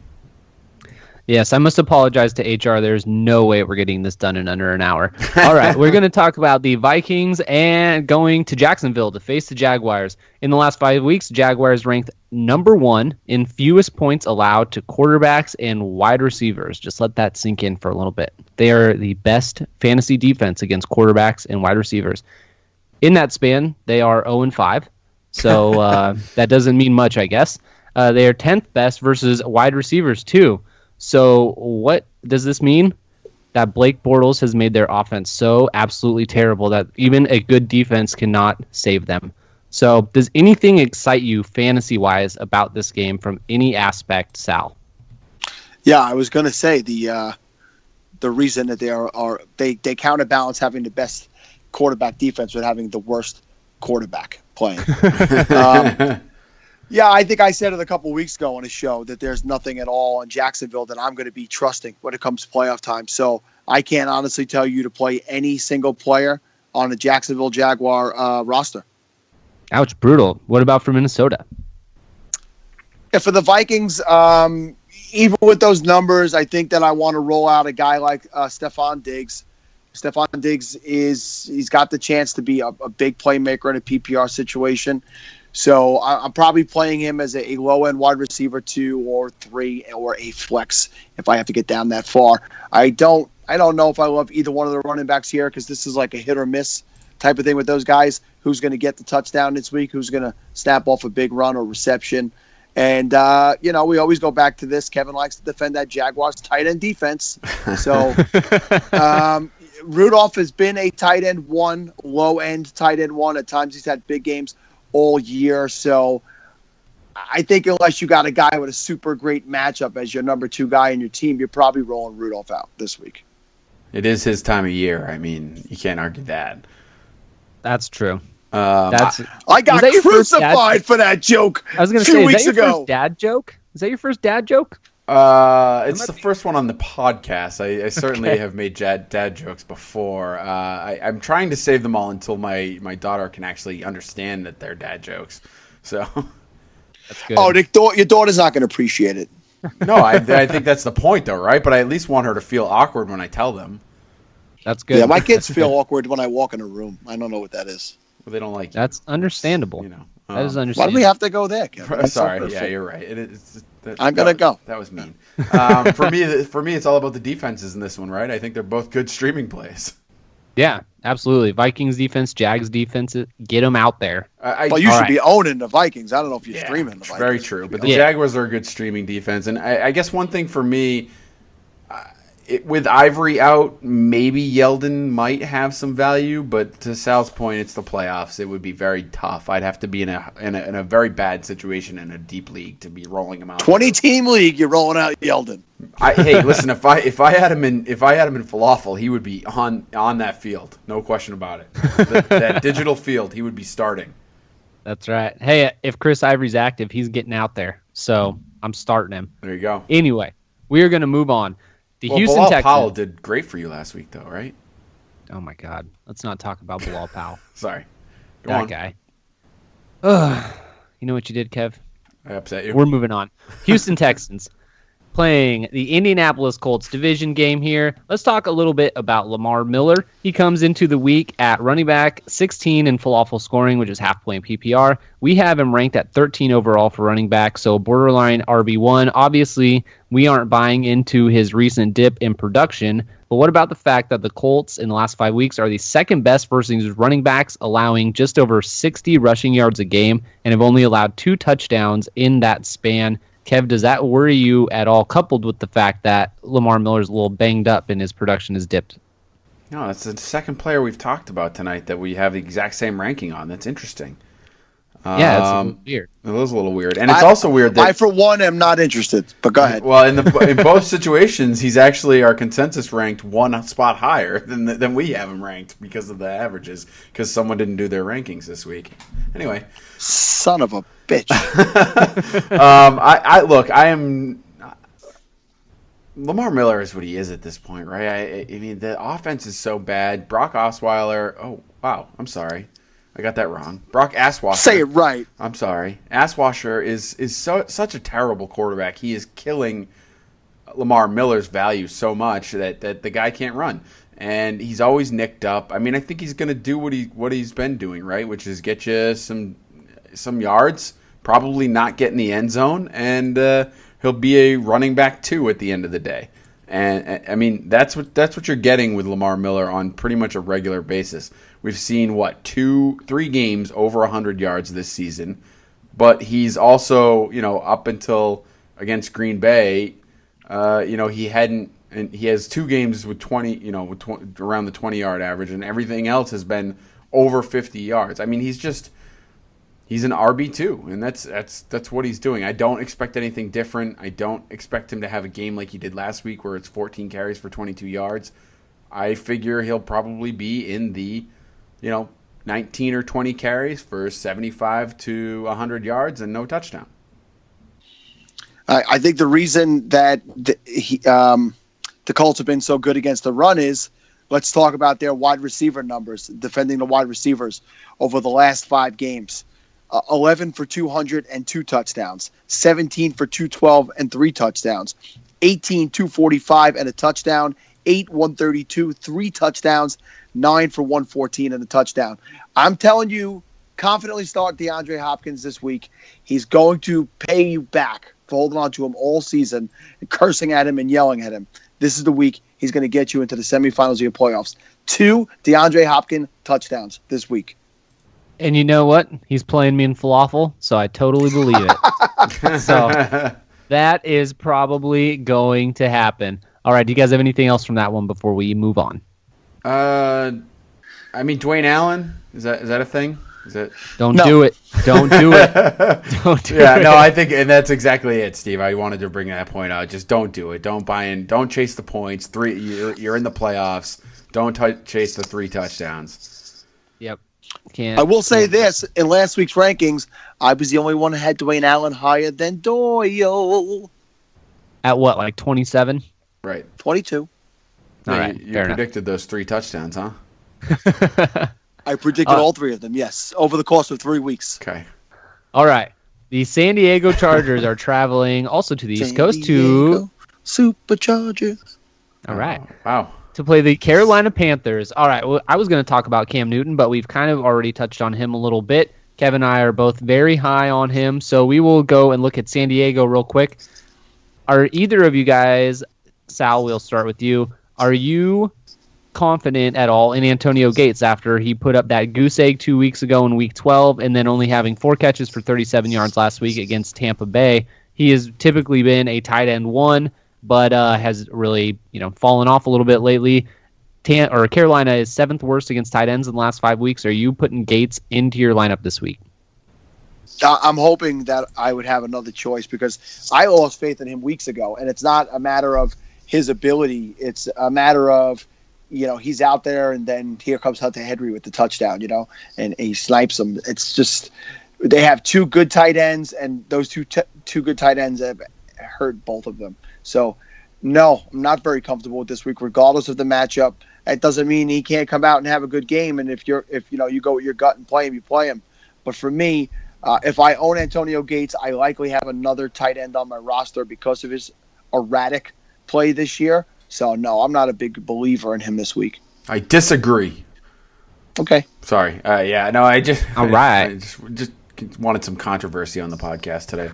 Yes, I must apologize to HR. There's no way we're getting this done in under an hour. All right, we're going to talk about the Vikings and going to Jacksonville to face the Jaguars. In the last 5 weeks, Jaguars ranked number 1 in fewest points allowed to quarterbacks and wide receivers. Just let that sink in for a little bit. They are the best fantasy defense against quarterbacks and wide receivers. In that span, they are 0-5, so that doesn't mean much, I guess. They are 10th best versus wide receivers, too. So what does this mean? That Blake Bortles has made their offense so absolutely terrible that even a good defense cannot save them. So does anything excite you fantasy-wise about this game from any aspect, Sal? Yeah, I was going to say the reason that they counterbalance having the best quarterback defense with having the worst quarterback playing. Yeah, I think I said it a couple weeks ago on a show that there's nothing at all in Jacksonville that I'm going to be trusting when it comes to playoff time. So I can't honestly tell you to play any single player on the Jacksonville Jaguar roster. Ouch, brutal. What about for Minnesota? Yeah, for the Vikings, even with those numbers, I think that I want to roll out a guy like Stephon Diggs. Stephon Diggs he's got the chance to be a big playmaker in a PPR situation. So I'm probably playing him as a low-end wide receiver 2 or 3 or a flex if I have to get down that far. I don't know if I love either one of the running backs here because this is like a hit or miss type of thing with those guys. Who's going to get the touchdown this week? Who's going to snap off a big run or reception? And, we always go back to this. Kevin likes to defend that Jaguars tight end defense. So Rudolph has been a tight end 1, low-end tight end 1. At times he's had big games all year. So I think unless you got a guy with a super great matchup as your number 2 guy in your team, you're probably rolling Rudolph out this week. It is his time of year. I mean, you can't argue that. That's true. I got crucified for that joke. I was going to say, is that your first dad joke? Is that your first dad joke? It's the first one on the podcast. I certainly have made dad jokes before. I'm trying to save them all until my daughter can actually understand that they're dad jokes. So that's good. Oh, your daughter's not going to appreciate it. No, I think that's the point, though, right? But I at least want her to feel awkward when I tell them. That's good. Yeah, my kids feel awkward when I walk in a room. I don't know what that is. Well, they don't like you. That's understandable. That is understandable. Why do we have to go there, Kevin? Sorry, yeah, you're right. I'm gonna go. That was mean. For me, it's all about the defenses in this one, right? I think they're both good streaming plays. Yeah, absolutely. Vikings defense, Jags defense, get them out there. Well, you should be owning the Vikings. I don't know if you're streaming the Vikings. Very true, but the Jaguars are a good streaming defense, and I guess one thing for me. With Ivory out, maybe Yeldon might have some value, but to Sal's point, it's the playoffs. It would be very tough. I'd have to be in a very bad situation in a deep league to be rolling him out. 20-team league, you're rolling out Yeldon. Hey, listen, if I had him in FLAFFL, he would be on that field, no question about it. That digital field, he would be starting. That's right. Hey, if Chris Ivory's active, he's getting out there, so I'm starting him. There you go. Anyway, we are going to move on. Houston Bilal Texans. Powell did great for you last week, though, right? Oh, my God. Let's not talk about Bilal Powell. Sorry. That guy. Ugh. You know what you did, Kev? I upset you. We're moving on. Houston Texans. playing the Indianapolis Colts division game here. Let's talk a little bit about Lamar Miller. He comes into the week at running back 16 in FLAFFL scoring, which is half point PPR. We have him ranked at 13 overall for running back, so borderline RB1. Obviously, we aren't buying into his recent dip in production, but what about the fact that the Colts in the last 5 weeks are the second best versus running backs, allowing just over 60 rushing yards a game, and have only allowed 2 touchdowns in that span? Kev, does that worry you at all, coupled with the fact that Lamar Miller's a little banged up and his production has dipped? No, that's the second player we've talked about tonight that we have the exact same ranking on. That's interesting. Yeah, it's a little weird. It was a little weird. And it's also weird that... I, for one, am not interested, but go ahead. Well, in both situations, he's actually our consensus ranked one spot higher than we have him ranked because of the averages, because someone didn't do their rankings this week. Anyway. Son of a bitch. I am... Lamar Miller is what he is at this point, right? I mean, the offense is so bad. Brock Osweiler... Oh, wow. I'm sorry. I got that wrong. Brock Asswasher. Say it right. I'm sorry. Asswasher is such a terrible quarterback. He is killing Lamar Miller's value so much that the guy can't run. And he's always nicked up. I mean, I think he's going to do what he's been doing, right? Which is get you some yards, probably not get in the end zone, and he'll be a running back 2 at the end of the day. And I mean, that's what you're getting with Lamar Miller on pretty much a regular basis. We've seen 2-3 games over 100 yards this season, but he's also, up until against Green Bay, he hadn't, and he has 2 games with 20, around the 20-yard average, and everything else has been over 50 yards. I mean, he's an RB2, and that's what he's doing. I don't expect anything different. I don't expect him to have a game like he did last week where it's 14 carries for 22 yards. I figure he'll probably be in the 19 or 20 carries for 75 to 100 yards and no touchdown. I think the reason that the Colts have been so good against the run is, let's talk about their wide receiver numbers, defending the wide receivers over the last 5 games. 11 for 200 and 2 touchdowns, 17 for 212 and 3 touchdowns, 18, 245 and a touchdown, 8, 132, 3 touchdowns, 9 for 114 and a touchdown. I'm telling you, confidently start DeAndre Hopkins this week. He's going to pay you back for holding on to him all season and cursing at him and yelling at him. This is the week he's going to get you into the semifinals of your playoffs. 2 DeAndre Hopkins touchdowns this week. And you know what? He's playing me in falafel, so I totally believe it. So that is probably going to happen. All right, do you guys have anything else from that one before we move on? I mean, Dwayne Allen, is that a thing? Don't do it. Don't do it. Don't do it. Yeah, no, I think, and that's exactly it, Steve. I wanted to bring that point out. Just don't do it. Don't buy in. Don't chase the points. You're in the playoffs. Don't chase the 3 touchdowns. Yep. I will say this, in last week's rankings, I was the only one who had Dwayne Allen higher than Doyle. At what, like 27? Right. 22. Yeah, All right. You predicted those 3 touchdowns, huh? I predicted all 3 of them, yes, over the course of 3 weeks. Okay. All right. The San Diego Chargers are traveling also to the East Coast to Superchargers. All right. Wow. To play the Carolina Panthers. All right, well, I was going to talk about Cam Newton, but we've kind of already touched on him a little bit. Kevin and I are both very high on him, so we will go and look at San Diego real quick. Are either of you guys, Sal, we'll start with you, are you confident at all in Antonio Gates after he put up that goose egg 2 weeks ago in Week 12 and then only having 4 catches for 37 yards last week against Tampa Bay? He has typically been a tight end 1, but has really, fallen off a little bit lately. Carolina is 7th worst against tight ends in the last 5 weeks. Are you putting Gates into your lineup this week? I'm hoping that I would have another choice because I lost faith in him weeks ago, and it's not a matter of his ability. It's a matter of, he's out there, and then here comes Hunter Henry with the touchdown, and he snipes him. It's just they have 2 good tight ends, and those two good tight ends have hurt both of them. So, no, I'm not very comfortable with this week, regardless of the matchup. That doesn't mean he can't come out and have a good game. And if you go with your gut and play him, you play him. But for me, if I own Antonio Gates, I likely have another tight end on my roster because of his erratic play this year. So, no, I'm not a big believer in him this week. I disagree. Okay. Sorry. I just All right. I just wanted some controversy on the podcast today.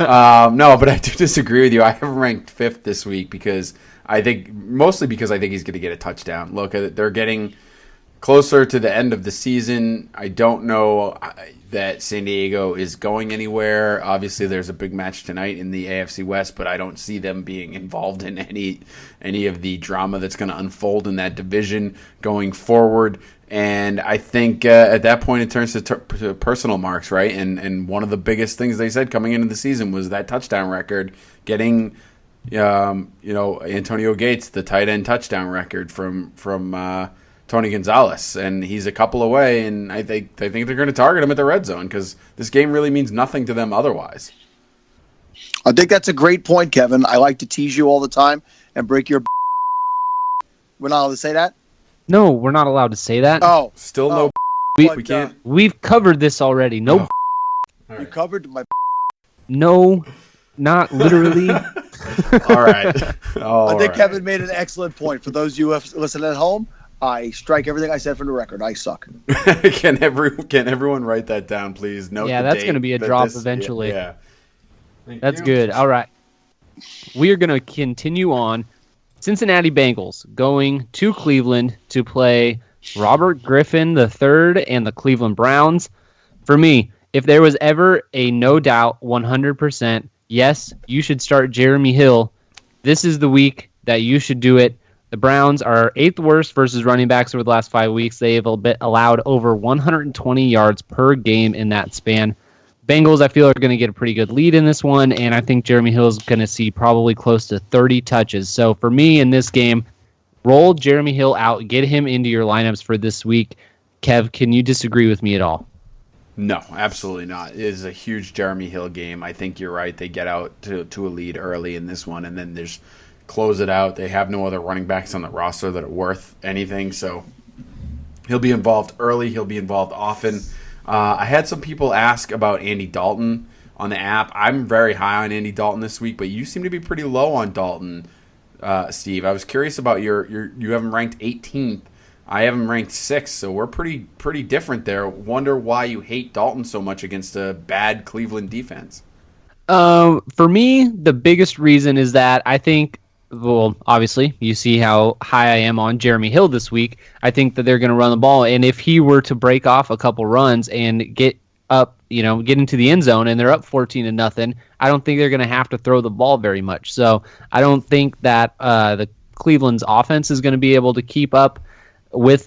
No, but I do disagree with you. I have him ranked 5th this week because I think he's going to get a touchdown. Look, they're getting closer to the end of the season. I don't know that San Diego is going anywhere. Obviously, there's a big match tonight in the AFC West, but I don't see them being involved in any of the drama that's going to unfold in that division going forward. And I think at that point it turns to personal marks, right? And one of the biggest things they said coming into the season was that touchdown record, getting Antonio Gates the tight end touchdown record from Tony Gonzalez, and he's a couple away, and I think they're going to target him at the red zone because this game really means nothing to them otherwise. I think that's a great point, Kevin. I like to tease you all the time and break your. We're not allowed to say that? No, we're not allowed to say that. Oh. Still no. We can't. We've covered this already. No. Oh. Right. You covered my. No, not literally. All right. I think Kevin made an excellent point. For those of you who listen at home, I strike everything I said from the record. I suck. Can everyone write that down, please? Note that's going to be a drop eventually. Yeah. That's good. All right. We are going to continue on. Cincinnati Bengals going to Cleveland to play Robert Griffin III and the Cleveland Browns. For me, if there was ever a no doubt 100%, yes, you should start Jeremy Hill, this is the week that you should do it. The Browns are 8th worst versus running backs over the last 5 weeks. They have allowed over 120 yards per game in that span. Bengals, I feel, are going to get a pretty good lead in this one, and I think Jeremy Hill is going to see probably close to 30 touches. So for me in this game, roll Jeremy Hill out, get him into your lineups for this week. Kev, can you disagree with me at all? No, absolutely not. It is a huge Jeremy Hill game. I think you're right. They get out to a lead early in this one, and then there's close it out. They have no other running backs on the roster that are worth anything, so he'll be involved early. He'll be involved often. I had some people ask about Andy Dalton on the app. I'm very high on Andy Dalton this week, but you seem to be pretty low on Dalton, Steve. I was curious about you have him ranked 18th. I have him ranked 6th, so we're pretty different there. Wonder why you hate Dalton so much against a bad Cleveland defense. For me, the biggest reason is that I think, well, obviously, you see how high I am on Jeremy Hill this week. I think that they're going to run the ball, and if he were to break off a couple runs and get up, get into the end zone, and they're up 14-0, I don't think they're going to have to throw the ball very much. So I don't think that the Cleveland's offense is going to be able to keep up with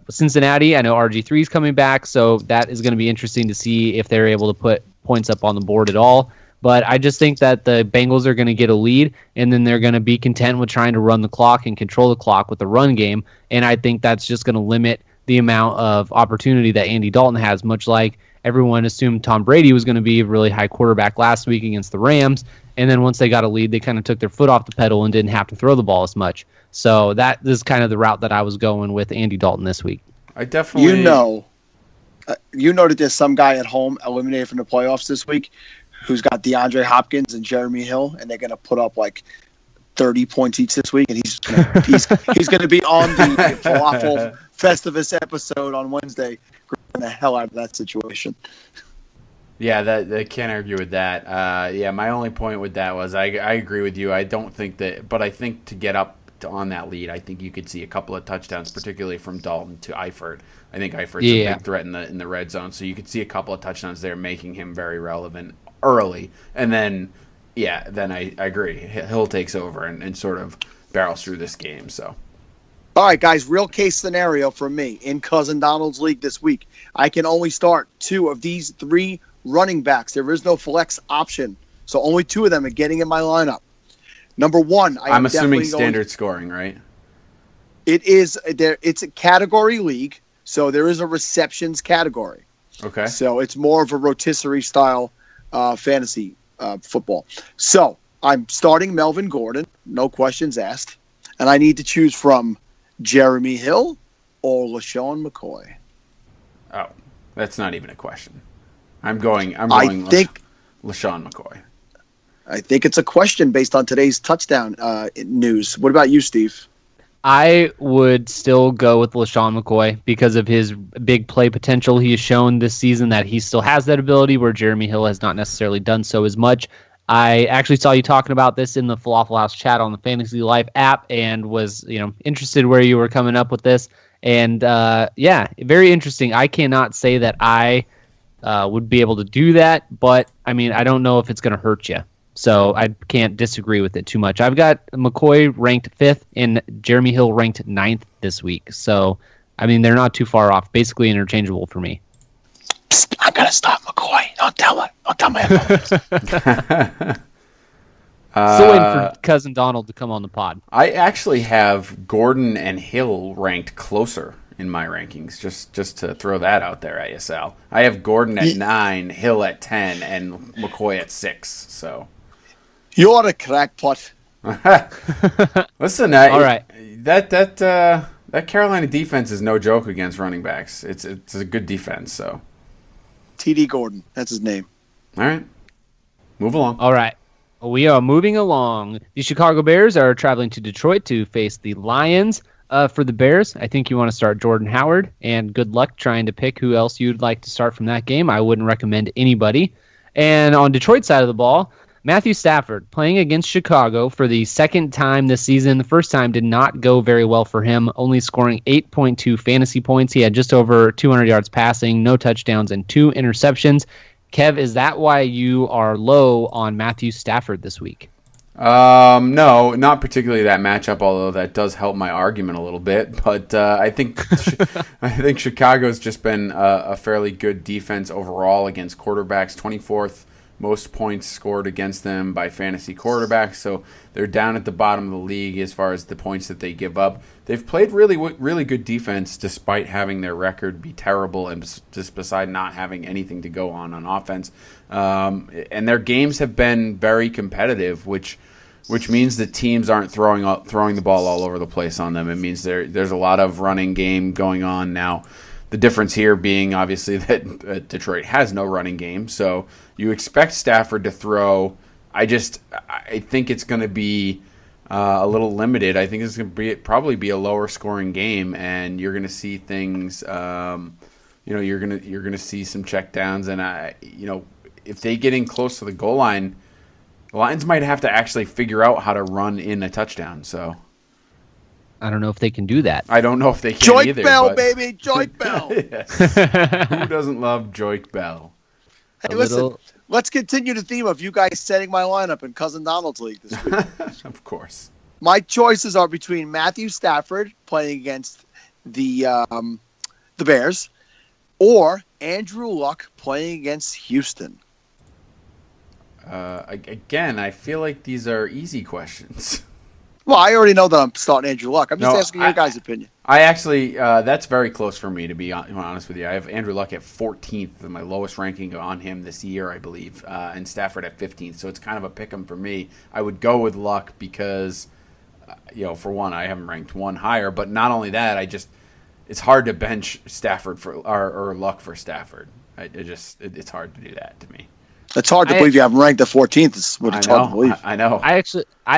Cincinnati. I know RG3 is coming back, so that is going to be interesting to see if they're able to put points up on the board at all. But I just think that the Bengals are going to get a lead, and then they're going to be content with trying to run the clock and control the clock with the run game. And I think that's just going to limit the amount of opportunity that Andy Dalton has, much like everyone assumed Tom Brady was going to be a really high quarterback last week against the Rams. And then once they got a lead, they kind of took their foot off the pedal and didn't have to throw the ball as much. So that is kind of the route that I was going with Andy Dalton this week. I definitely... You know that there's some guy at home eliminated from the playoffs this week who's got DeAndre Hopkins and Jeremy Hill, and they're going to put up like 30 points each this week, and he's going to be on the FLAFFL Festivus episode on Wednesday, grabbing the hell out of that situation. Yeah, that can't argue with that. My only point with that was I agree with you. I don't think that, but I think to get up on that lead, I think you could see a couple of touchdowns, particularly from Dalton to Eifert. I think Eifert's a big threat in the red zone, so you could see a couple of touchdowns there, making him very relevant early. And then, I agree. Hill takes over and sort of barrels through this game. So, all right, guys, real case scenario for me in Cousin Donald's league this week. I can only start 2 of these 3 running backs. There is no flex option, so only 2 of them are getting in my lineup. Number 1, I'm assuming standard scoring, right? It is there. It's a category league, so there is a receptions category. Okay. So it's more of a rotisserie style fantasy football. So I'm starting Melvin Gordon, no questions asked, and I need to choose from Jeremy Hill or LeSean McCoy. Oh, that's not even a question. I'm going. I think LeSean McCoy. I think it's a question based on today's touchdown news. What about you, Steve? I would still go with LeSean McCoy because of his big play potential. He has shown this season that he still has that ability where Jeremy Hill has not necessarily done so as much. I actually saw you talking about this in the FLAFFL House chat on the Fantasy Life app and was, interested where you were coming up with this. And very interesting. I cannot say that I would be able to do that, but I don't know if it's going to hurt you. So I can't disagree with it too much. I've got McCoy ranked 5th and Jeremy Hill ranked 9th this week. So, they're not too far off. Basically interchangeable for me. Psst, I'm going to stop McCoy. Don't tell him. Don't tell my opponents. Still waiting for Cousin Donald to come on the pod. I actually have Gordon and Hill ranked closer in my rankings, just to throw that out there at you, Sal. I have Gordon at 9, Hill at 10, and McCoy at 6. So you're a crackpot. Listen, all right. That Carolina defense is no joke against running backs. It's a good defense. So TD Gordon, that's his name. All right, move along. All right. We are moving along. The Chicago Bears are traveling to Detroit to face the Lions. For the Bears, I think you want to start Jordan Howard, and good luck trying to pick who else you'd like to start from that game. I wouldn't recommend anybody. And on Detroit's side of the ball, Matthew Stafford playing against Chicago for the second time this season. The first time did not go very well for him, only scoring 8.2 fantasy points. He had just over 200 yards passing, no touchdowns, and 2 interceptions. Kev, is that why you are low on Matthew Stafford this week? No, not particularly that matchup, although that does help my argument a little bit. But I think Chicago's just been a fairly good defense overall against quarterbacks. 24th most points scored against them by fantasy quarterbacks, so they're down at the bottom of the league as far as the points that they give up. They've played really good defense despite having their record be terrible and just beside not having anything to go on offense. And their games have been very competitive, which means that teams aren't throwing the ball all over the place on them. It means there's a lot of running game going on now. The difference here being obviously that Detroit has no running game, so you expect Stafford to throw. I think it's going to be a little limited. I think it's going to probably be a lower scoring game, and you're going to see things. You're going to see some checkdowns, and if they get in close to the goal line, the Lions might have to actually figure out how to run in a touchdown. So I don't know if they can do that. I don't know if they can Joik either. Bell, baby, Joik Bell. Yes. Who doesn't love Joik Bell? Hey, listen, let's continue the theme of you guys setting my lineup in Cousin Donald's league this week. Of course. My choices are between Matthew Stafford playing against the Bears or Andrew Luck playing against Houston. Again, I feel like these are easy questions. Well, I already know that I'm starting Andrew Luck. I'm just asking your guys' opinion. I actually, that's very close for me, to be honest with you. I have Andrew Luck at 14th, my lowest ranking on him this year, I believe, and Stafford at 15th. So it's kind of a pick 'em for me. I would go with Luck because, for one, I haven't ranked one higher. But not only that, it's hard to bench Stafford or Luck for Stafford. It's hard to do that to me. It's hard to believe you haven't ranked the 14th. Is what it's hard to believe. I know. I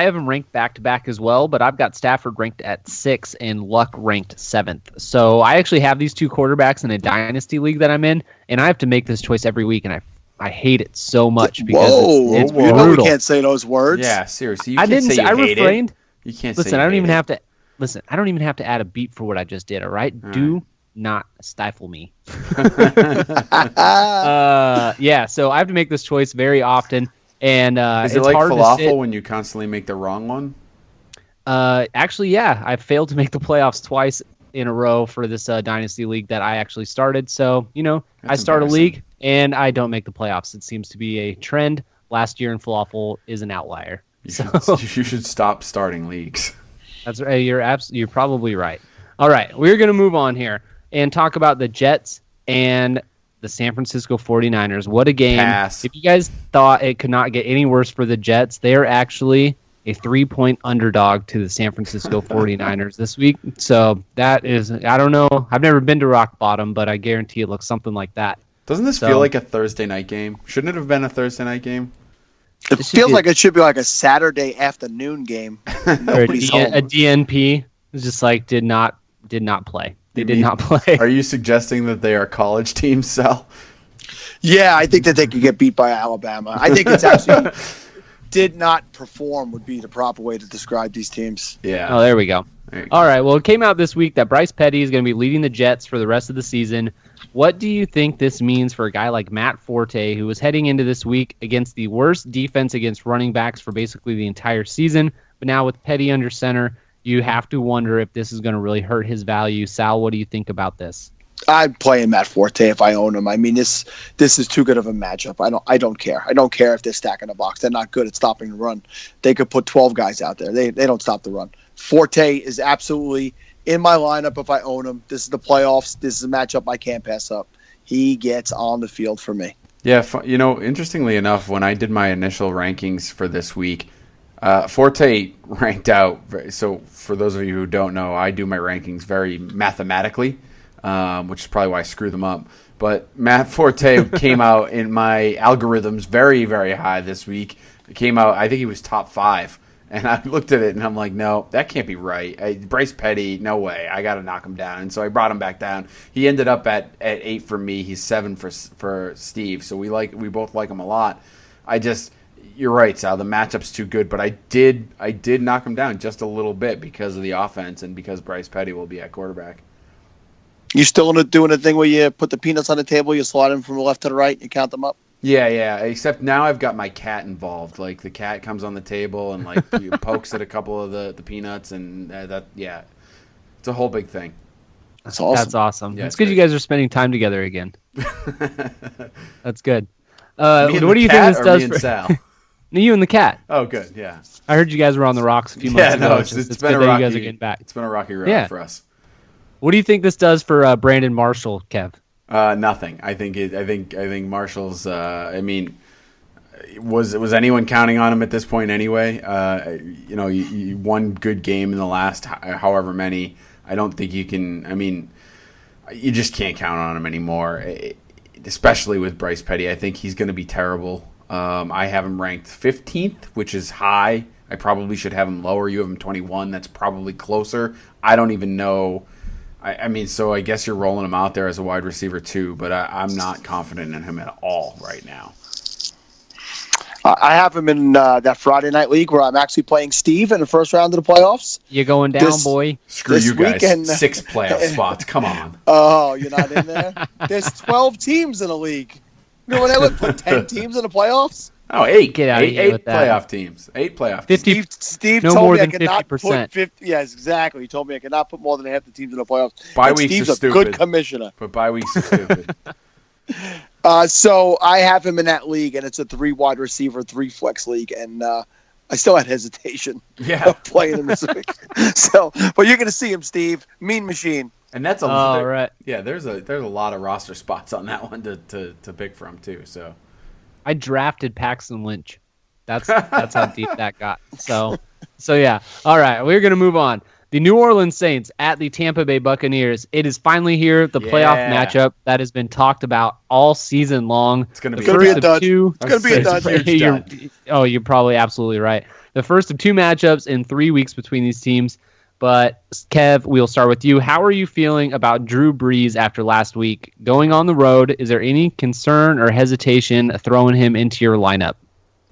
have him ranked back-to-back as well, but I've got Stafford ranked at 6 and Luck ranked 7th. So I actually have these two quarterbacks in a dynasty league that I'm in, and I have to make this choice every week, and I hate it so much because it's brutal. You know we can't say those words. Yeah, seriously. I didn't. I refrained. You can't listen. say I don't even have to. Listen. I don't even have to add a beat for what I just did. All right. Do not stifle me. So I have to make this choice very often, and is it it's like hard falafel when you constantly make the wrong one? Actually, yeah, I failed to make the playoffs twice in a row for this dynasty league that I actually started. So I start a league and I don't make the playoffs. It seems to be a trend. Last year in falafel is an outlier. You should stop starting leagues. That's right. You're probably right. All right, we're gonna move on here and talk about the Jets and the San Francisco 49ers. What a game. Pass. If you guys thought it could not get any worse for the Jets, they are actually a 3-point underdog to the San Francisco 49ers this week. So that is, I don't know. I've never been to rock bottom, but I guarantee it looks something like that. Doesn't this feel like a Thursday night game? Shouldn't it have been a Thursday night game? It feels like it should be like a Saturday afternoon game. Nobody's home. A DNP is just like did not play. They did not play. Are you suggesting that they are college teams, Sal? Yeah, I think that they could get beat by Alabama. I think it's actually did not perform would be the proper way to describe these teams. Yeah. Oh, there we go. All right. Well, it came out this week that Bryce Petty is going to be leading the Jets for the rest of the season. What do you think this means for a guy like Matt Forte, who was heading into this week against the worst defense against running backs for basically the entire season? But now with Petty under center, you have to wonder if this is going to really hurt his value. Sal, what do you think about this? I'm playing Matt Forte if I own him. I mean, this is too good of a matchup. I don't care. I don't care if they're stacking the box. They're not good at stopping the run. They could put 12 guys out there. They don't stop the run. Forte is absolutely in my lineup if I own him. This is the playoffs. This is a matchup I can't pass up. He gets on the field for me. Yeah, interestingly enough, when I did my initial rankings for this week, Forte ranked out. So for those of you who don't know, I do my rankings very mathematically, which is probably why I screw them up. But Matt Forte came out in my algorithms very, very high this week. It came out, I think he was top 5. And I looked at it and I'm like, no, that can't be right. Bryce Petty, no way. I got to knock him down. And so I brought him back down. He ended up at 8 for me. He's 7 for Steve. So we both like him a lot. You're right, Sal. The matchup's too good, but I did knock him down just a little bit because of the offense and because Bryce Petty will be at quarterback. You still doing the thing where you put the peanuts on the table, you slide them from the left to the right, you count them up? Yeah. Except now I've got my cat involved. Like the cat comes on the table and like pokes at a couple of the peanuts, and it's a whole big thing. That's awesome. That's awesome. Yeah, it's good you guys are spending time together again. That's good. What do you think this does for Sal? You and the cat. Oh, good. Yeah. I heard you guys were on the rocks a few months ago. It's been good a that rocky. You guys are getting back. It's been a rocky road for us. What do you think this does for Brandon Marshall, Kev? Nothing. I think Marshall's. Was anyone counting on him at this point anyway? You one good game in the last however many. I don't think you can. I mean, you just can't count on him anymore. Especially with Bryce Petty, I think he's going to be terrible. I have him ranked 15th, which is high. I probably should have him lower. You have him 21. That's probably closer. I don't even know. So I guess you're rolling him out there as a wide receiver too, but I'm not confident in him at all right now. I have him in that Friday night league where I'm actually playing Steve in the first round of the playoffs. You're going down, boy. Screw you guys. Weekend, 6 playoff spots. Come on. Oh, you're not in there? There's 12 teams in the league. You know what I would put 10 teams in the playoffs? Oh, 8. Get out of here with that. Playoff teams. 8 playoff teams. Steve no told more me I than could not 50%. put 50. Yes, exactly. He told me I could not put more than half the teams in the playoffs. Bye weeks Steve's are stupid. a good commissioner. But bye weeks are stupid. So I have him in that league, and it's a 3 wide receiver, 3 flex league, and I still had hesitation of playing him this week. But you're going to see him, Steve. Mean machine. And that's right. Yeah, there's a lot of roster spots on that one to pick from too. So I drafted Paxton Lynch. That's how deep that got. So yeah. All right, we're gonna move on. The New Orleans Saints at the Tampa Bay Buccaneers. It is finally here. The playoff matchup that has been talked about all season long. It's gonna be a dud. It's gonna be a dud. You're probably absolutely right. The first of 2 matchups in 3 weeks between these teams. But, Kev, we'll start with you. How are you feeling about Drew Brees after last week? Going on the road, is there any concern or hesitation throwing him into your lineup?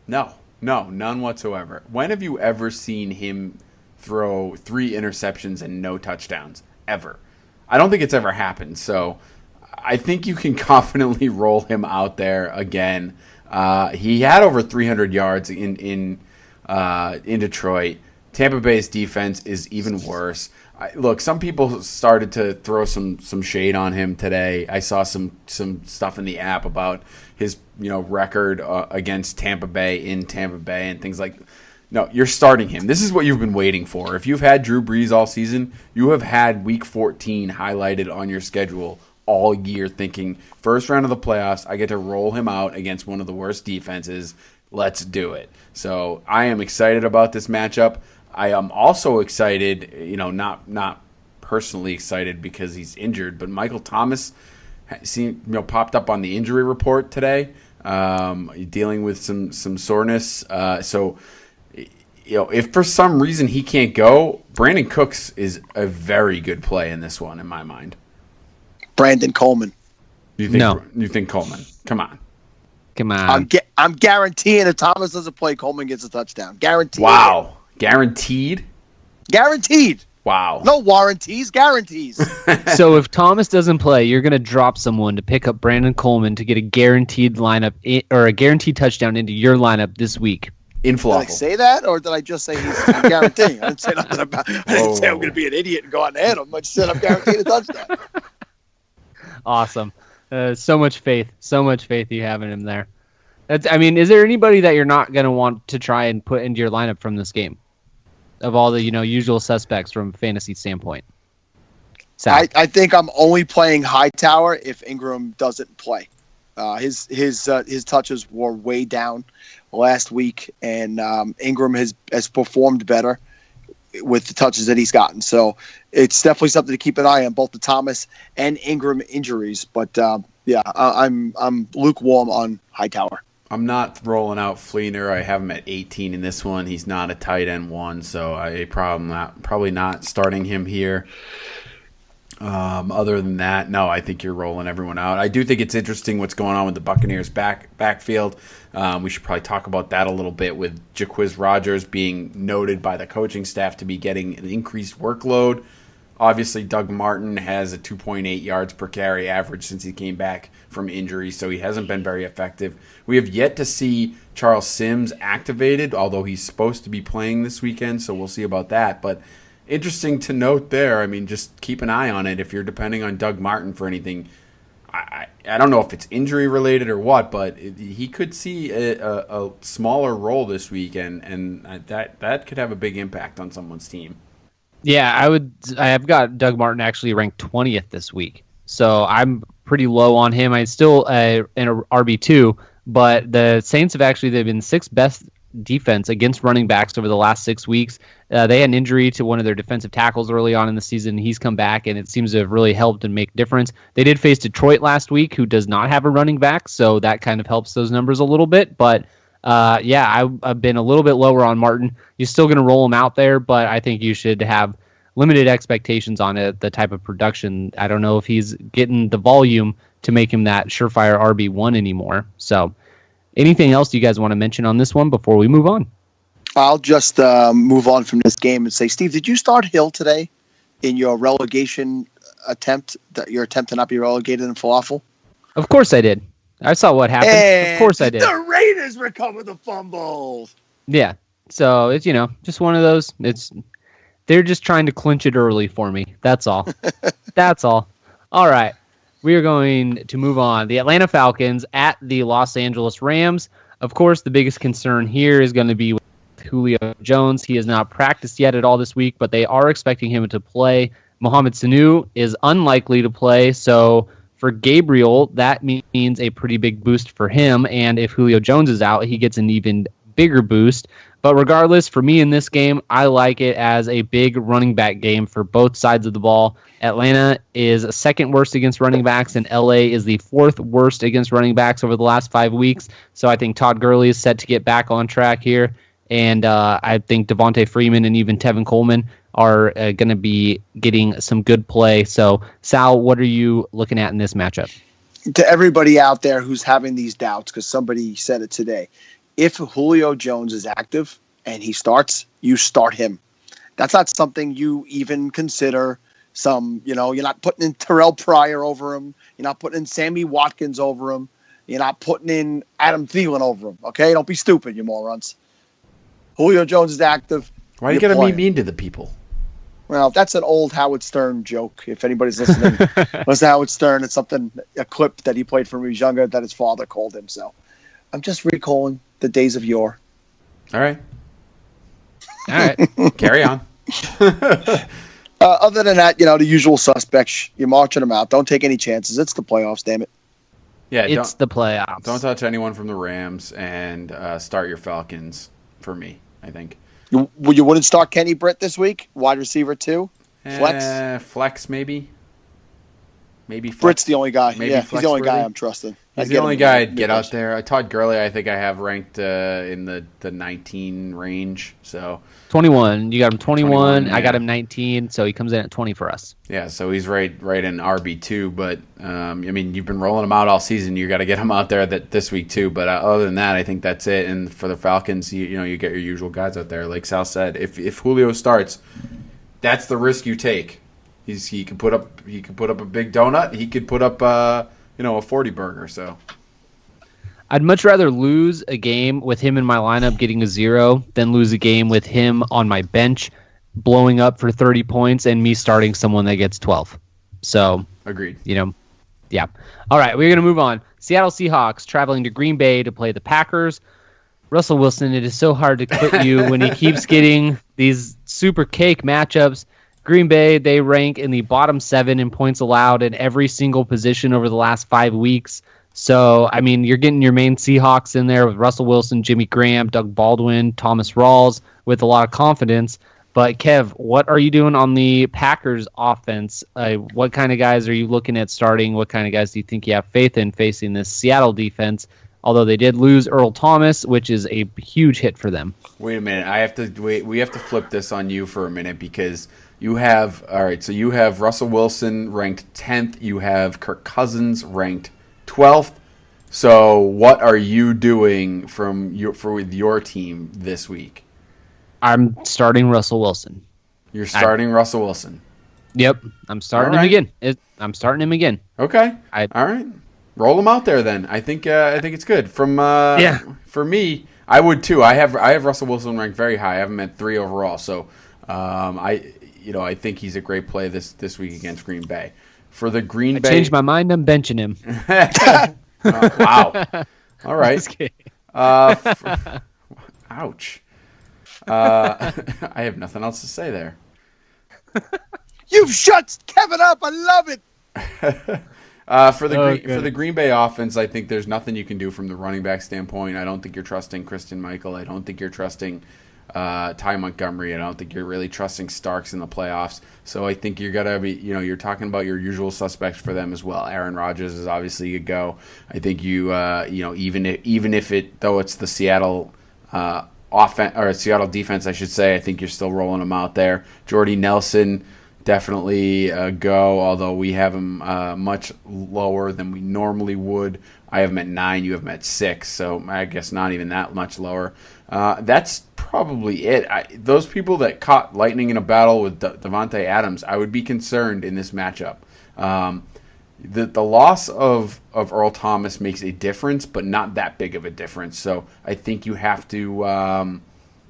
No, none whatsoever. When have you ever seen him throw 3 interceptions and no touchdowns? Ever. I don't think it's ever happened. So I think you can confidently roll him out there again. He had over 300 yards in Detroit. Tampa Bay's defense is even worse. Look, some people started to throw some shade on him today. I saw some stuff in the app about his record against Tampa Bay in Tampa Bay and things like. No, you're starting him. This is what you've been waiting for. If you've had Drew Brees all season, you have had Week 14 highlighted on your schedule all year, thinking first round of the playoffs, I get to roll him out against one of the worst defenses. Let's do it. So I am excited about this matchup. I am also excited, not personally excited because he's injured, but Michael Thomas popped up on the injury report today. dealing with some soreness. So, if for some reason he can't go, Brandon Cooks is a very good play in this one, in my mind. Brandon Coleman. You think Coleman? Come on. I'm guaranteeing if Thomas doesn't play, Coleman gets a touchdown. Guaranteed. Wow. Guaranteed? Guaranteed. Wow. No warranties, guarantees. So if Thomas doesn't play, you're going to drop someone to pick up Brandon Coleman to get a guaranteed lineup or a guaranteed touchdown into your lineup this week. In FLAFFL. Did I say that, or did I just say I'm guaranteeing? I didn't say nothing about. I didn't say I'm going to be an idiot and go out and hit him. I just said I'm guaranteed a touchdown. Awesome. So much faith you have in him there. Is there anybody that you're not going to want to try and put into your lineup from this game? Of all the usual suspects from fantasy standpoint. I think I'm only playing Hightower if Ingram doesn't play. His touches were way down last week, and Ingram has performed better with the touches that he's gotten. So it's definitely something to keep an eye on, both the Thomas and Ingram injuries. But I'm lukewarm on Hightower. I'm not rolling out Fleener. I have him at 18 in this one. He's not a tight end one, so I probably not starting him here. Other than that, no, I think you're rolling everyone out. I do think it's interesting what's going on with the Buccaneers backfield. We should probably talk about that a little bit, with Jaquiz Rogers being noted by the coaching staff to be getting an increased workload. Obviously, Doug Martin has a 2.8 yards per carry average since he came back from injury, so he hasn't been very effective. We have yet to see Charles Sims activated, although he's supposed to be playing this weekend, so we'll see about that. But interesting to note there. Just keep an eye on it if you're depending on Doug Martin for anything. I don't know if it's injury related or what, but he could see a smaller role this week, and that could have a big impact on someone's team. Yeah, I have got Doug Martin actually ranked 20th this week, so I'm pretty low on him. I'm still in a RB2, but the Saints they've been sixth best defense against running backs over the last 6 weeks. They had an injury to one of their defensive tackles early on in the season. He's come back, and it seems to have really helped and make a difference. They did face Detroit last week, who does not have a running back, so that kind of helps those numbers a little bit. But I've been a little bit lower on Martin. You're still going to roll him out there, but I think you should have limited expectations on it, the type of production. I don't know if he's getting the volume to make him that surefire RB1 anymore. So anything else you guys want to mention on this one before we move on? I'll just move on from this game and say, Steve, did you start Hill today in your relegation attempt, your attempt to not be relegated in FLAFFL? Of course I did. I saw what happened. And of course I did. The Raiders recovered the fumbles. Yeah. So it's, just one of those. They're just trying to clinch it early for me. That's all. That's all. All right. We are going to move on. The Atlanta Falcons at the Los Angeles Rams. Of course, the biggest concern here is going to be with Julio Jones. He has not practiced yet at all this week, but they are expecting him to play. Mohamed Sanu is unlikely to play, so for Gabriel, that means a pretty big boost for him, and if Julio Jones is out, he gets an even bigger boost. But regardless, for me in this game, I like it as a big running back game for both sides of the ball. Atlanta is second worst against running backs, and LA is the fourth worst against running backs over the last 5 weeks. So I think Todd Gurley is set to get back on track here. And I think Devontae Freeman and even Tevin Coleman are going to be getting some good play. So, Sal, what are you looking at in this matchup? To everybody out there who's having these doubts, because somebody said it today, if Julio Jones is active and he starts, you start him. That's not something you even consider. You're not putting in Terrell Pryor over him. You're not putting in Sammy Watkins over him. You're not putting in Adam Thielen over him. Okay? Don't be stupid, you morons. Julio Jones is active. Why do you got to be mean to the people? Well, that's an old Howard Stern joke. If anybody's listening, listen to Howard Stern. It's a clip that he played from when he was younger that his father called him. So I'm just recalling the days of yore. All right. Carry on. Other than that, the usual suspects, you're marching them out. Don't take any chances. It's the playoffs, damn it. Yeah, it's the playoffs. Don't touch anyone from the Rams, and start your Falcons for me, I think. You wouldn't start Kenny Britt this week? Wide receiver 2? Flex? Flex, maybe. maybe Britt's the only guy. Maybe yeah, he's the only guy worthy. I'm trusting. He's the only guy I'd get out there. Todd Gurley, I think I have ranked in the 19 range. So 21. You got him 21. yeah. I got him 19. So he comes in at 20 for us. Yeah, so he's right in RB2. But I mean, you've been rolling him out all season. You got to get him out there this week too. But other than that, I think that's it. And for the Falcons, you get your usual guys out there. Like Sal said, if Julio starts, that's the risk you take. He could put up a big donut. He could put up a 40 burger. So I'd much rather lose a game with him in my lineup getting a 0 than lose a game with him on my bench blowing up for 30 points and me starting someone that gets 12. So agreed. Yeah. All right, we're gonna move on. Seattle Seahawks traveling to Green Bay to play the Packers. Russell Wilson, it is so hard to quit you when he keeps getting these super cake matchups. Green Bay, they rank in the bottom 7 in points allowed in every single position over the last 5 weeks. So, I mean, you're getting your main Seahawks in there with Russell Wilson, Jimmy Graham, Doug Baldwin, Thomas Rawls with a lot of confidence. But, Kev, what are you doing on the Packers offense? What kind of guys are you looking at starting? What kind of guys do you think you have faith in facing this Seattle defense? Although they did lose Earl Thomas, which is a huge hit for them. Wait a minute. We have to flip this on you for a minute because you have Russell Wilson ranked 10th. You have Kirk Cousins ranked 12th. So what are you doing with your team this week? I'm starting Russell Wilson. You're starting Russell Wilson. Yep, I'm starting him again. I'm starting him again. Okay. All right. Roll him out there then. I think it's good. For me, I would too. I have Russell Wilson ranked very high. I have him at 3 overall. So I think he's a great play this week against Green Bay. For the Green Bay, I changed my mind. I'm benching him. Wow. All right. Just kidding. Ouch. I have nothing else to say there. You've shut Kevin up. I love it. For the Green Bay offense, I think there's nothing you can do from the running back standpoint. I don't think you're trusting Christian Michael. I don't think you're trusting Ty Montgomery. I don't think you're really trusting Starks in the playoffs. So I think you're gonna be, you're talking about your usual suspects for them as well. Aaron Rodgers is obviously a go. I think even if it's the Seattle offense or Seattle defense, I should say, I think you're still rolling them out there. Jordy Nelson. Definitely a go, although we have him much lower than we normally would. I have him at 9, you have him at 6, so I guess not even that much lower. That's probably it. Those people that caught lightning in a battle with Devontae Adams, I would be concerned in this matchup. The loss of Earl Thomas makes a difference, but not that big of a difference. So I think you have to,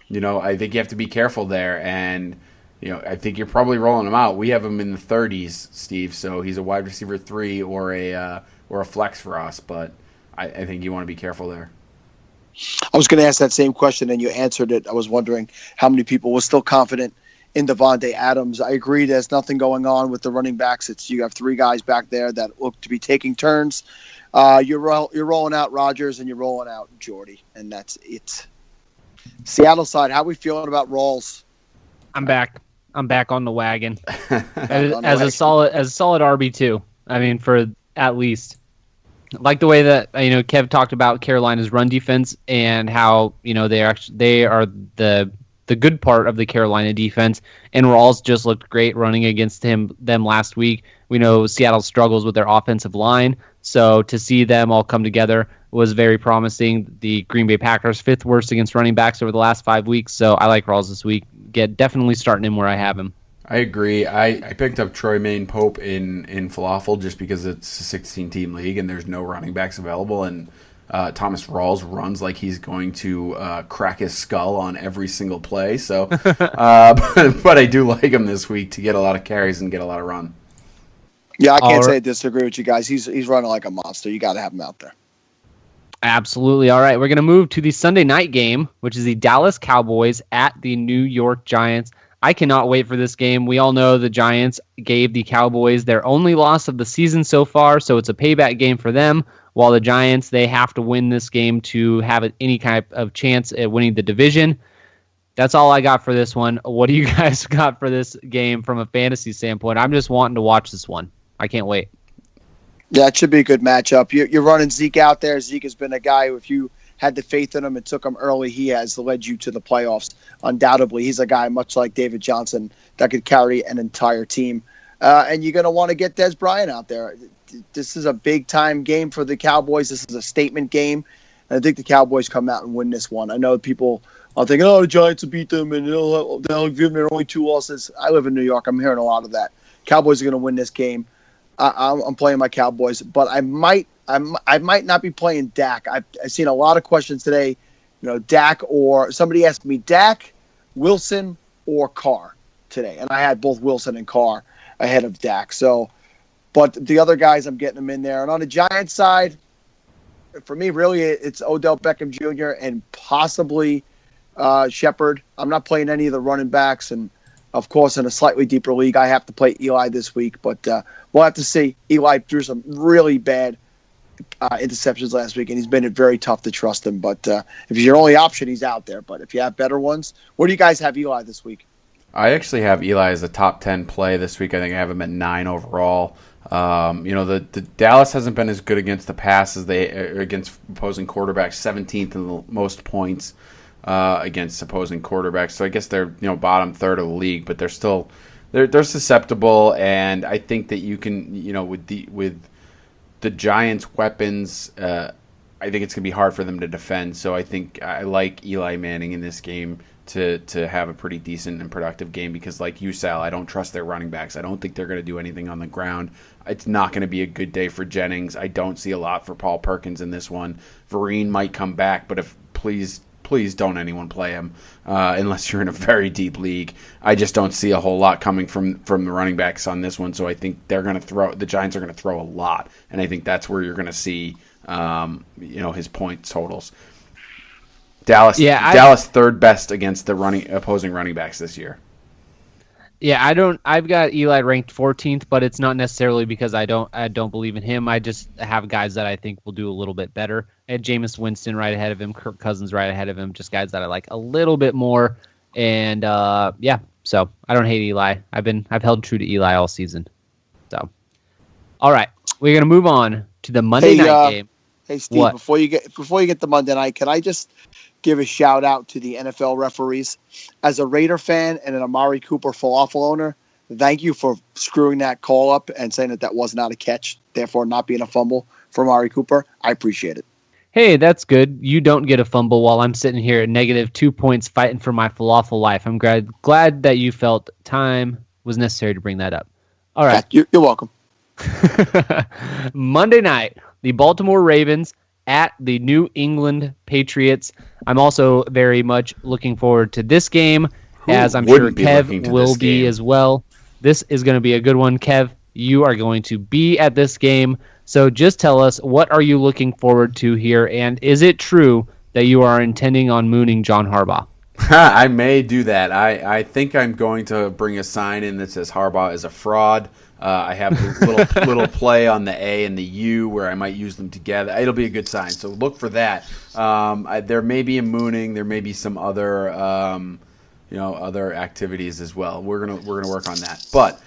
be careful there, and I think you're probably rolling him out. We have him in the 30s, Steve, so he's a wide receiver 3 or a flex for us, but I think you want to be careful there. I was going to ask that same question, and you answered it. I was wondering how many people were still confident in Devontae Adams. I agree there's nothing going on with the running backs. You have 3 guys back there that look to be taking turns. You're rolling out Rodgers and you're rolling out Jordy, and that's it. Seattle side, how are we feeling about Rawls? I'm back on the wagon as a solid RB2. I mean, for at least like the way that Kev talked about Carolina's run defense and how they are the good part of the Carolina defense, and Rawls just looked great running against them last week. We know Seattle struggles with their offensive line, so to see them all come together was very promising. The Green Bay Packers 5th worst against running backs over the last 5 weeks, so I like Rawls this week. Definitely starting him where I have him. I agree. I picked up Troy Maine Pope in FLAFFL just because it's a 16-team league and there's no running backs available, and Thomas Rawls runs like he's going to crack his skull on every single play. So, but I do like him this week to get a lot of carries and get a lot of run. Yeah, I can't say I disagree with you guys. He's running like a monster. You got to have him out there. Absolutely. All right, we're going to move to the Sunday night game, which is the Dallas Cowboys at the New York Giants. I cannot wait for this game. We all know the Giants gave the Cowboys their only loss of the season so far, so it's a payback game for them, while the Giants, they have to win this game to have any kind of chance at winning the division. That's all I got for this one. What do you guys got for this game from a fantasy standpoint? I'm just wanting to watch this one. I can't wait. Yeah, it should be a good matchup. You're running Zeke out there. Zeke has been a guy who, if you had the faith in him and took him early, he has led you to the playoffs. Undoubtedly, he's a guy much like David Johnson that could carry an entire team. And you're going to want to get Des Bryant out there. This is a big-time game for the Cowboys. This is a statement game. And I think the Cowboys come out and win this one. I know people are thinking, the Giants will beat them, and they'll give them their only 2 losses. I live in New York. I'm hearing a lot of that. Cowboys are going to win this game. I'm playing my Cowboys, but I might not be playing Dak. I've seen a lot of questions today. Dak, or somebody asked me Dak, Wilson, or Carr today, and I had both Wilson and Carr ahead of Dak. So, but the other guys, I'm getting them in there. And on the Giants side, for me, really, it's Odell Beckham Jr. and possibly Shepard. I'm not playing any of the running backs, and of course, in a slightly deeper league, I have to play Eli this week, but we'll have to see. Eli threw some really bad interceptions last week, and he's made it very tough to trust him. But if he's your only option, he's out there. But if you have better ones, where do you guys have Eli this week? I actually have Eli as a top 10 play this week. I think I have him at 9 overall. The Dallas hasn't been as good against the pass as they against opposing quarterbacks, 17th in the most points against opposing quarterbacks. So I guess they're bottom third of the league, but they're still they're susceptible. And I think that you can with the Giants' weapons, I think it's gonna be hard for them to defend. So I think I like Eli Manning in this game to have a pretty decent and productive game because, like you, Sal, I don't trust their running backs. I don't think they're going to do anything on the ground. It's not going to be a good day for Jennings. I don't see a lot for Paul Perkins in this one. Vereen might come back, but please don't anyone play him unless you're in a very deep league. I just don't see a whole lot coming from the running backs on this one. So I think the Giants are going to throw a lot, and I think that's where you're going to see his point totals. Dallas third best against the opposing running backs this year. Yeah, I've got Eli ranked 14th, but it's not necessarily because I don't believe in him. I just have guys that I think will do a little bit better. I had Jameis Winston right ahead of him, Kirk Cousins right ahead of him, just guys that I like a little bit more. And so I don't hate Eli. I've held true to Eli all season. So, all right, we're gonna move on to the Monday night game. Hey Steve, what? before you get the Monday night, can I just give a shout out to the NFL referees? As a Raider fan and an Amari Cooper falafel owner, thank you for screwing that call up and saying that was not a catch, therefore not being a fumble for Amari Cooper. I appreciate it. Hey, that's good. You don't get a fumble while I'm sitting here at -2 points fighting for my falafel life. I'm glad that you felt time was necessary to bring that up. All right. Yeah, you're welcome. Monday night, the Baltimore Ravens at the New England Patriots. I'm also very much looking forward to this game, as I'm sure Kev will be as well. This is going to be a good one. Kev, you are going to be at this game. So just tell us, what are you looking forward to here? And is it true that you are intending on mooning John Harbaugh? I may do that. I think I'm going to bring a sign in that says Harbaugh is a fraud. I have a little play on the A and the U where I might use them together. It'll be a good sign, so look for that. There may be a mooning. There may be some other, other activities as well. We're gonna work on that. But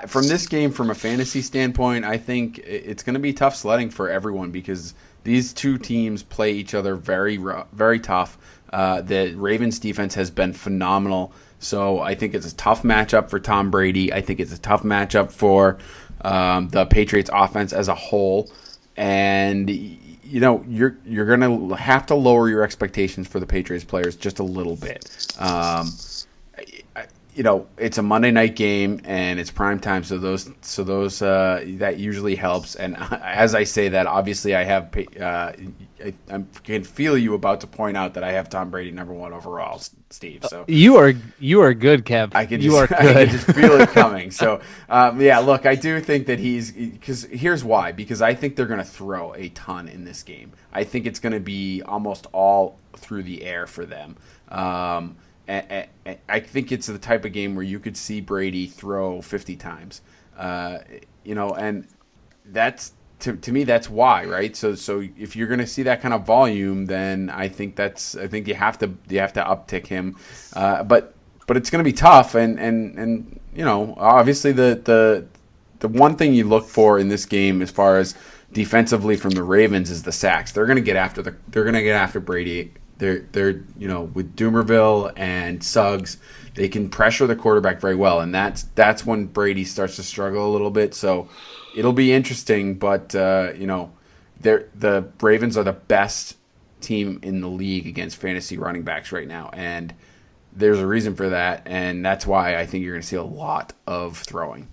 from this game, from a fantasy standpoint, I think it's going to be tough sledding for everyone because these two teams play each other very, very tough. The Ravens defense has been phenomenal. So I think it's a tough matchup for Tom Brady. I think it's a tough matchup for the Patriots offense as a whole. And, you're going to have to lower your expectations for the Patriots players just a little bit. It's a Monday night game and it's prime time. So those that usually helps. And as I say that, obviously I have I can feel you about to point out that I have Tom Brady number 1 overall, Steve. So you are good, Kev. I can just feel it coming. So look, I do think that because here's why. Because I think they're going to throw a ton in this game. I think it's going to be almost all through the air for them. I think it's the type of game where you could see Brady throw 50 times, and that's to me that's why, right? So if you're going to see that kind of volume, then I think you have to uptick him, but it's going to be tough, and obviously the the one thing you look for in this game as far as defensively from the Ravens is the sacks. They're going to get after Brady. They're with Doomerville and Suggs, they can pressure the quarterback very well, and that's when Brady starts to struggle a little bit. So it'll be interesting, but the Ravens are the best team in the league against fantasy running backs right now, and there's a reason for that, and that's why I think you're going to see a lot of throwing.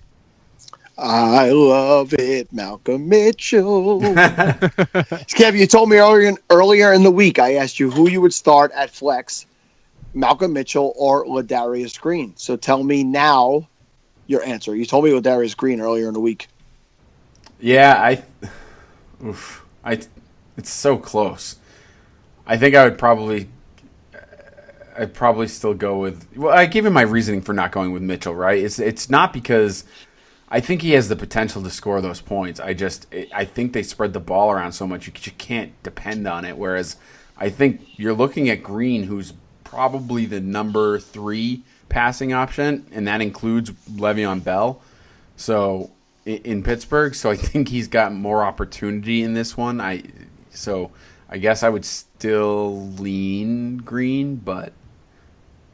I love it, Malcolm Mitchell. Kev, you told me earlier in the week, I asked you who you would start at flex, Malcolm Mitchell or Ladarius Green. So tell me now your answer. You told me Ladarius Green earlier in the week. Yeah, it's so close. I think I'd probably still go with. Well, I gave him my reasoning for not going with Mitchell. Right? It's not because I think he has the potential to score those points. I think they spread the ball around so much you can't depend on it. Whereas I think you're looking at Green, who's probably the number 3 passing option, and that includes Le'Veon Bell. So in Pittsburgh, so I think he's got more opportunity in this one. I guess I would still lean Green, but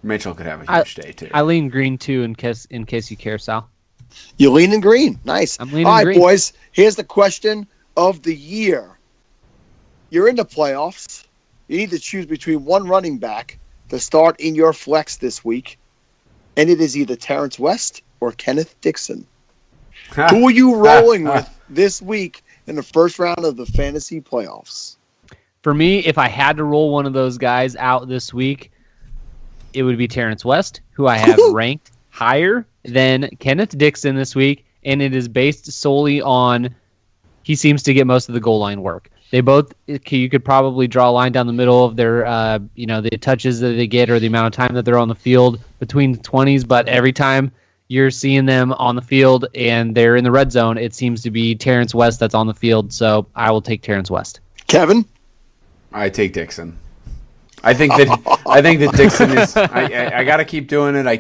Mitchell could have a huge day too. I lean Green too, in case you care, Sal. You lean in Green. Nice. I'm leaning All right, Green. boys. Here's the question of the year. You're in the playoffs. You need to choose between one running back to start in your flex this week, and it is either Terrence West or Kenneth Dixon. Who are you rolling with this week in the first round of the fantasy playoffs? For me, if I had to roll one of those guys out this week, it would be Terrence West, who I have ranked higher than Kenneth Dixon this week, and it is based solely on he seems to get most of the goal line work. They both, you could probably draw a line down the middle of their, the touches that they get or the amount of time that they're on the field between the 20s, but every time you're seeing them on the field and they're in the red zone, it seems to be Terrence West that's on the field, so I will take Terrence West. Kevin? I take Dixon. I think that Dixon is. I got to keep doing it. I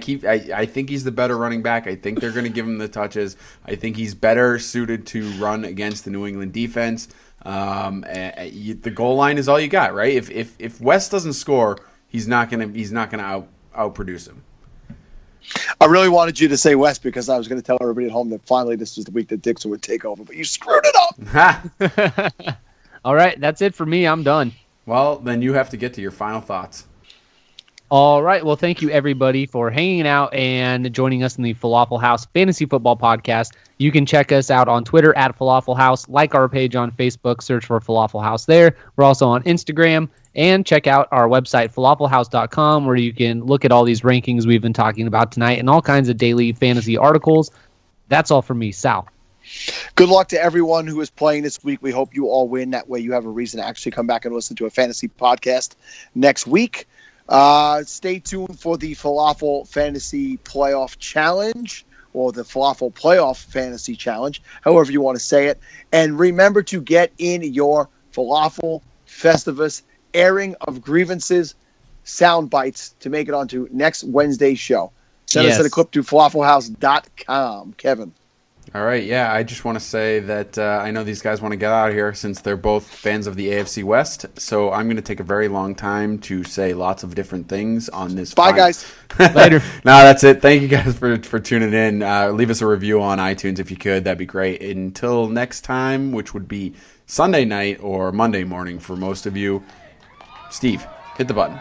think he's the better running back. I think they're going to give him the touches. I think he's better suited to run against the New England defense. The goal line is all you got, right? If West doesn't score, he's not gonna outproduce him. I really wanted you to say West because I was going to tell everybody at home that finally this was the week that Dixon would take over, but you screwed it up. All right, that's it for me. I'm done. Well, then you have to get to your final thoughts. All right. Well, thank you, everybody, for hanging out and joining us in the Falafel House Fantasy Football Podcast. You can check us out on Twitter at Falafel House, like our page on Facebook, search for Falafel House there. We're also on Instagram, and check out our website, falafelhouse.com, where you can look at all these rankings we've been talking about tonight and all kinds of daily fantasy articles. That's all from me, Sal. Good luck to everyone who is playing this week. We hope you all win. That way you have a reason to actually come back and listen to a fantasy podcast next week. Stay tuned for the Falafel Fantasy Playoff Challenge, or the Falafel Playoff Fantasy Challenge, however you want to say it. And remember to get in your Falafel Festivus airing of grievances sound bites to make it onto next Wednesday's show. Send us a clip to falafelhouse.com. Kevin. All right, yeah, I just want to say that I know these guys want to get out of here since they're both fans of the AFC West, so I'm going to take a very long time to say lots of different things on this. Bye, guys. Later. No, that's it. Thank you guys for tuning in. Leave us a review on iTunes if you could. That'd be great. Until next time, which would be Sunday night or Monday morning for most of you, Steve, hit the button.